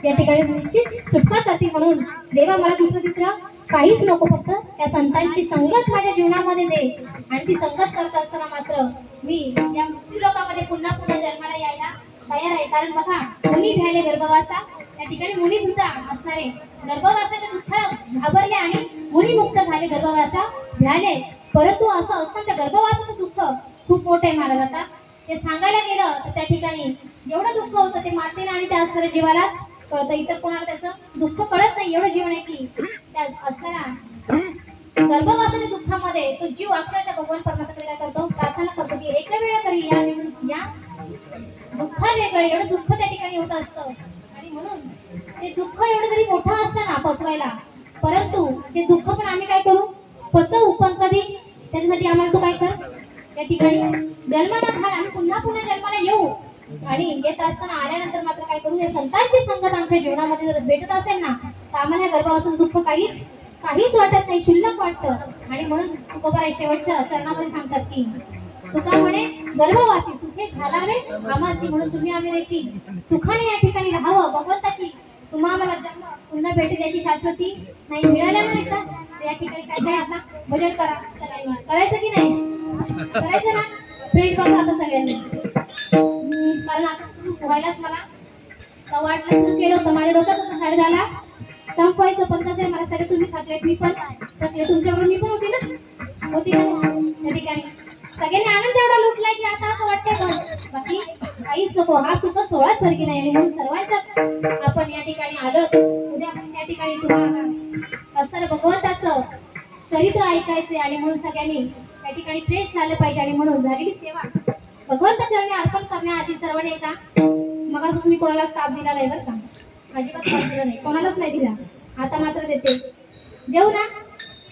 या ठिकाणी निश्चित सुटका करतील. म्हणून देवा मला दुसरं तिसरं काहीच नको, फक्त त्या संतांची संगत माझ्या जीवनामध्ये दे. आणि ती संगत करत असताना मात्र मी या मुक्ती लोकांमध्ये पुन्हा पुन्हा जन्माला यायला तयार आहे. कारण बघा मुनी भ्याले गर्भवासा, त्या ठिकाणी मुनी सुद्धा असणारे गर्भवासाच्या दुःखाला घाबरले आणि मुनी मुक्त झाले, गर्भवासा भ्याले. परंतु असं असतं त्या गर्भवासाचं दुःख खूप मोठं आहे महाराज. आता ते सांगायला गेलं तर त्या ठिकाणी एवढं दुःख होतं ते मातेला आणि त्या असणाऱ्या जीवालाच कळतं, इतर कोणाला त्याचं दुःख कळत नाही. एवढं जीवन आहे की त्या असणाऱ्या गर्भवासाच्या दुःखामध्ये तो जीव अक्षरशः भगवान परमात्म्याकडे काय करतो, प्रार्थना करतो की एका वेळा तरी या दुःखा वेगळं एवढं दुःख त्या ठिकाणी होत असतं. आणि म्हणून ते दुःख एवढं जरी मोठं असतं ना पचवायला, परंतु ते दुःख पण आम्ही काय करू, पचवू. पण कधी त्याच्यासाठी आम्हाला तो काय कर, त्या ठिकाणी जन्माला घाल, आम्ही पुन्हा पुन्हा जन्माला येऊ. आणि येत असताना आल्यानंतर मात्र काय करू, या संतांची संगत आमच्या जीवनामध्ये जर भेटत असेल ना तर आम्हाला गर्भापासून दुःख काहीच वाटत नाही, शुल्लक वाटतं. आणि म्हणून तुकोबाराय शेवटच्या चरणामध्ये सांगतात की तुका म्हणे गर्भवासी सुखे घालावे आमासी, म्हणून तुम्ही आम्ही देखील सुखाने या ठिकाणी राहावं. भगवंताची तुम्हा आम्हाला जन्म पुन्हा भेटेल याची शाश्वती नाही, मिळाल्या नाही तर या ठिकाणी काय करा, आता भजन करा. नाही मग करायचं की नाही करायचं ना फ्रेंड बघा आता सगळ्यांनी कारण आता व्हायलाच मला तर वाटलं सुरू केलं होतं माझ्या डोक्यात होतं 10:30 संपवायचं पण कसं आहे मला सगळे तुम्ही थकलेत मी पण थकले तुमच्याबरोबर मी पण होती ना त्या ठिकाणी सगळ्यांनी आनंद एवढा लुटलाय की आता असं वाटतंय पण बाकी काहीच नको हा सुख 16 सारखी नाही आणि म्हणून सर्वांच्याच आपण या ठिकाणी आलो उद्या आपण त्या ठिकाणी तुम्हाला असं भगवंताचं चरित्र ऐकायचे आणि म्हणून सगळ्यांनी त्या ठिकाणी फ्रेश झालं पाहिजे आणि म्हणून झालेली सेवा भगवंताच्या चरणी अर्पण करण्याआधी सर्वांनी एकदा मग तुम्ही कोणालाच ताप दिला नाही बरं का अजिबात ताप दिला नाही कोणालाच नाही दिला आता मात्र देते देऊ ना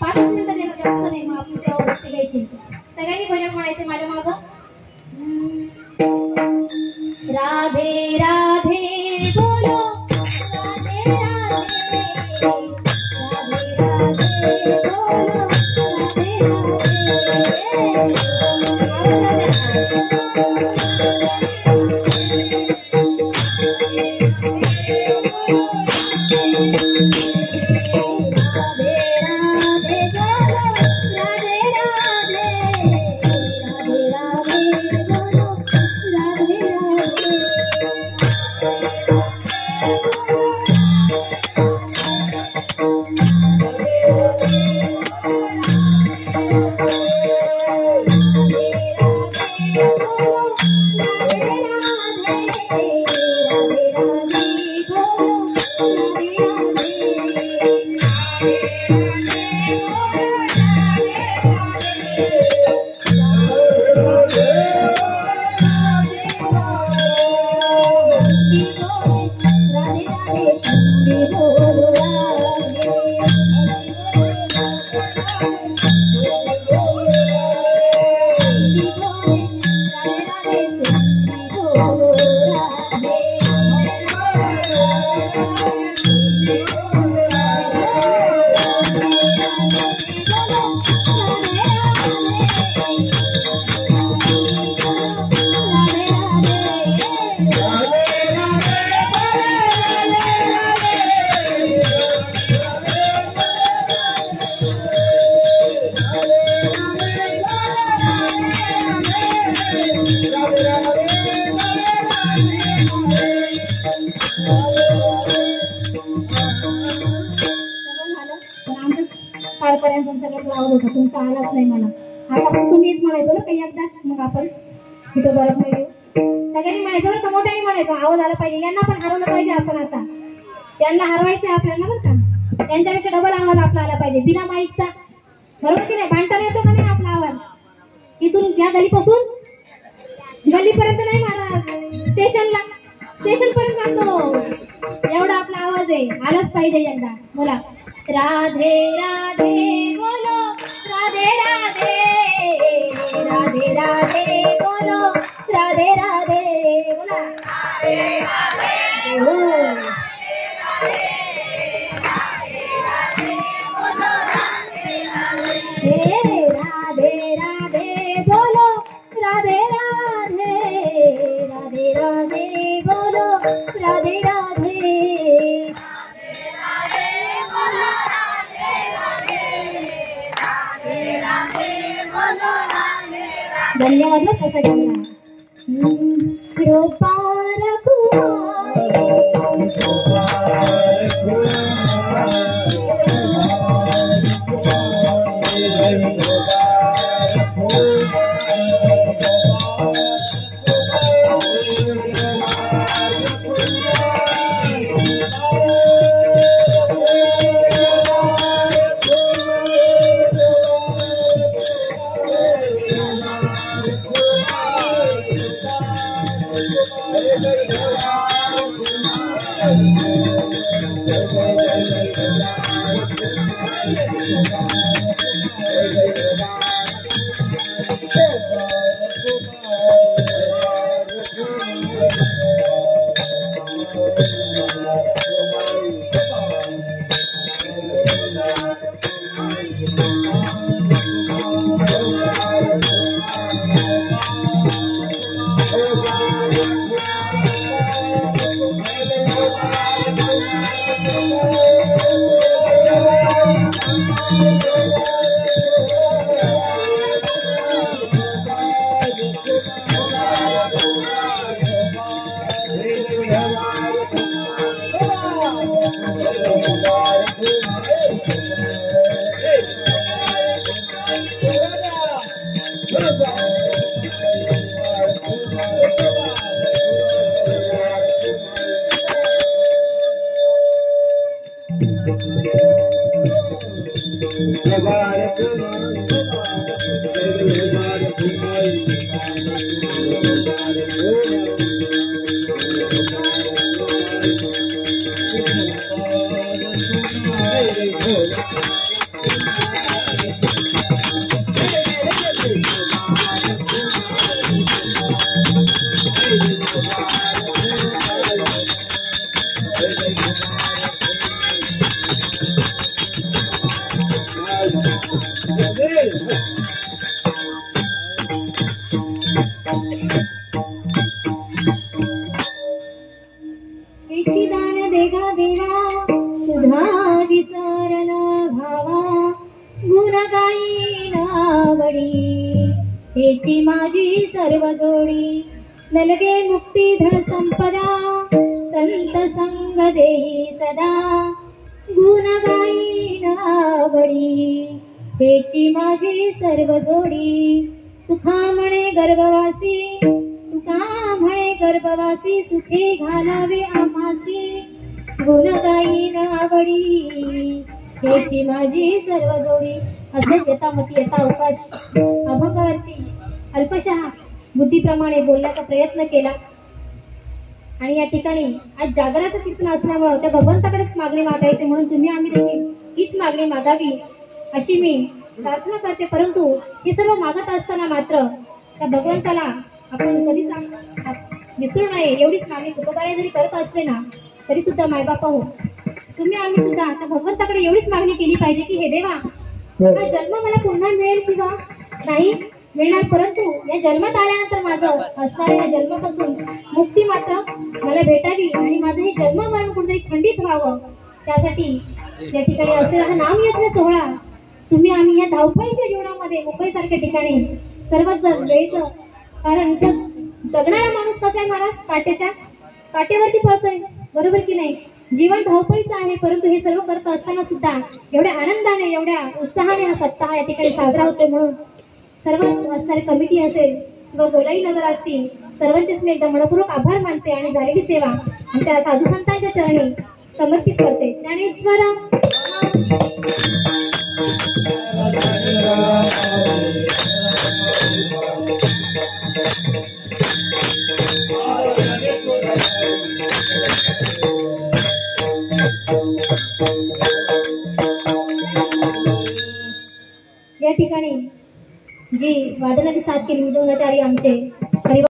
5 मिनिटं देणं जास्त नाही मग आपण सेवा भक्ती घ्यायची सगळ्यांनी भजन म्हणायचे माझ्या मागं राधे राधे बोलो राधे राधे राधे राधे बोलो तुमचा आलाच नाही मला आता पण तुम्हीच म्हणायचं बरं काही एकदाच मग आपण तिथं बरं नाही सगळ्यांनी म्हणायचं बरं का मोठ्याने म्हणायचं आवाज आला पाहिजे यांना पण हरवलं पाहिजे आपण आता त्यांना हरवायचं आपल्याला बरं का त्यांच्यापेक्षा डबल आवाज आपला आला पाहिजे बिना माईकचा बरोबर की नाही भांडताना येतो का नाही आपला आवाज इथून या गलीपासून गलीपर्यंत नाही महाराज स्टेशन पर्यंत जातो एवढा आपला आवाज आहे आलाच पाहिजे यंदा बोला राधे राधे बोलो राधे राधे राधे राधे बोलो राधे राधे बोला राधे राधे बोलो राधे राधे बोलो राधे राधे राधे राधे बोलो राधे राधे धन्यवाद सगळ्यांना कृपा दान देगा देवा तुझा विचारण भावा गुण गाई नावडी हेची माझी सर्व जोडी नलगे मुक्ती धन संपदा संत संग देई सदा गुण गाई नावडी हेची माझी सर्व जोडी सुखा म्हणे गर्भवासी तुका म्हणे गर्भवासी सुखे घालावे आम्हासी गुण गाई नावडी हेची माझी सर्व जोडी. असेच यथामती यथा अवकाश अभंगावरती अल्पशः बुद्धीप्रमाणे बोलण्याचा प्रयत्न केला आणि या ठिकाणी आज जागराचं कीर्तन असल्यामुळे त्या भगवंताकडेच मागणी मागायची म्हणून तुम्ही आम्ही देखील हीच मागणी मागावी अशी मी प्रार्थना करते. परंतु हे सर्व मागत असताना मात्र त्या भगवंताला आपण कधीच विसरू नये एवढीच मागणी तुकोबाई जरी करत असले ना तरी सुद्धा मायबाप हो तुम्ही आम्ही सुद्धा आता भगवंताकडे एवढीच मागणी केली पाहिजे की हे देवा हा जन्म मला पुन्हा मिळेल किंवा नाही मिळणार, परंतु या जन्मात आल्यानंतर माझं असणाऱ्या या जन्मापासून मुक्ती मात्र मला भेटावी आणि माझं हे जन्म मरण कुठेतरी खंडित व्हावं. त्यासाठी या ठिकाणी असलेला हा नामयज्ञ सोहळा तुम्ही आम्ही या धावपळीच्या जीवनामध्ये मुंबईसारख्या ठिकाणी सर्वच जण वेळेचं कारण इथं जगणारा माणूस कसा आहे महाराज काटेवरती पळतोय बरोबर की नाही. जीवन धावपळीचं आहे परंतु हे सर्व करत असताना सुद्धा एवढ्या आनंदाने एवढ्या उत्साहाने हा सप्ताह या ठिकाणी साजरा होतोय. म्हणून सर्व असणारी कमिटी असेल किंवा गोलाई नगर असतील सर्वांचेच मी एकदा मनपूर्वक आभार मानते आणि झालेली सेवा आमच्या साधू संतांच्या चरणी समर्पित करते. ज्ञानेश्वर या ठिकाणी जी वादनाची साथ केली उदोनाचारी आमचे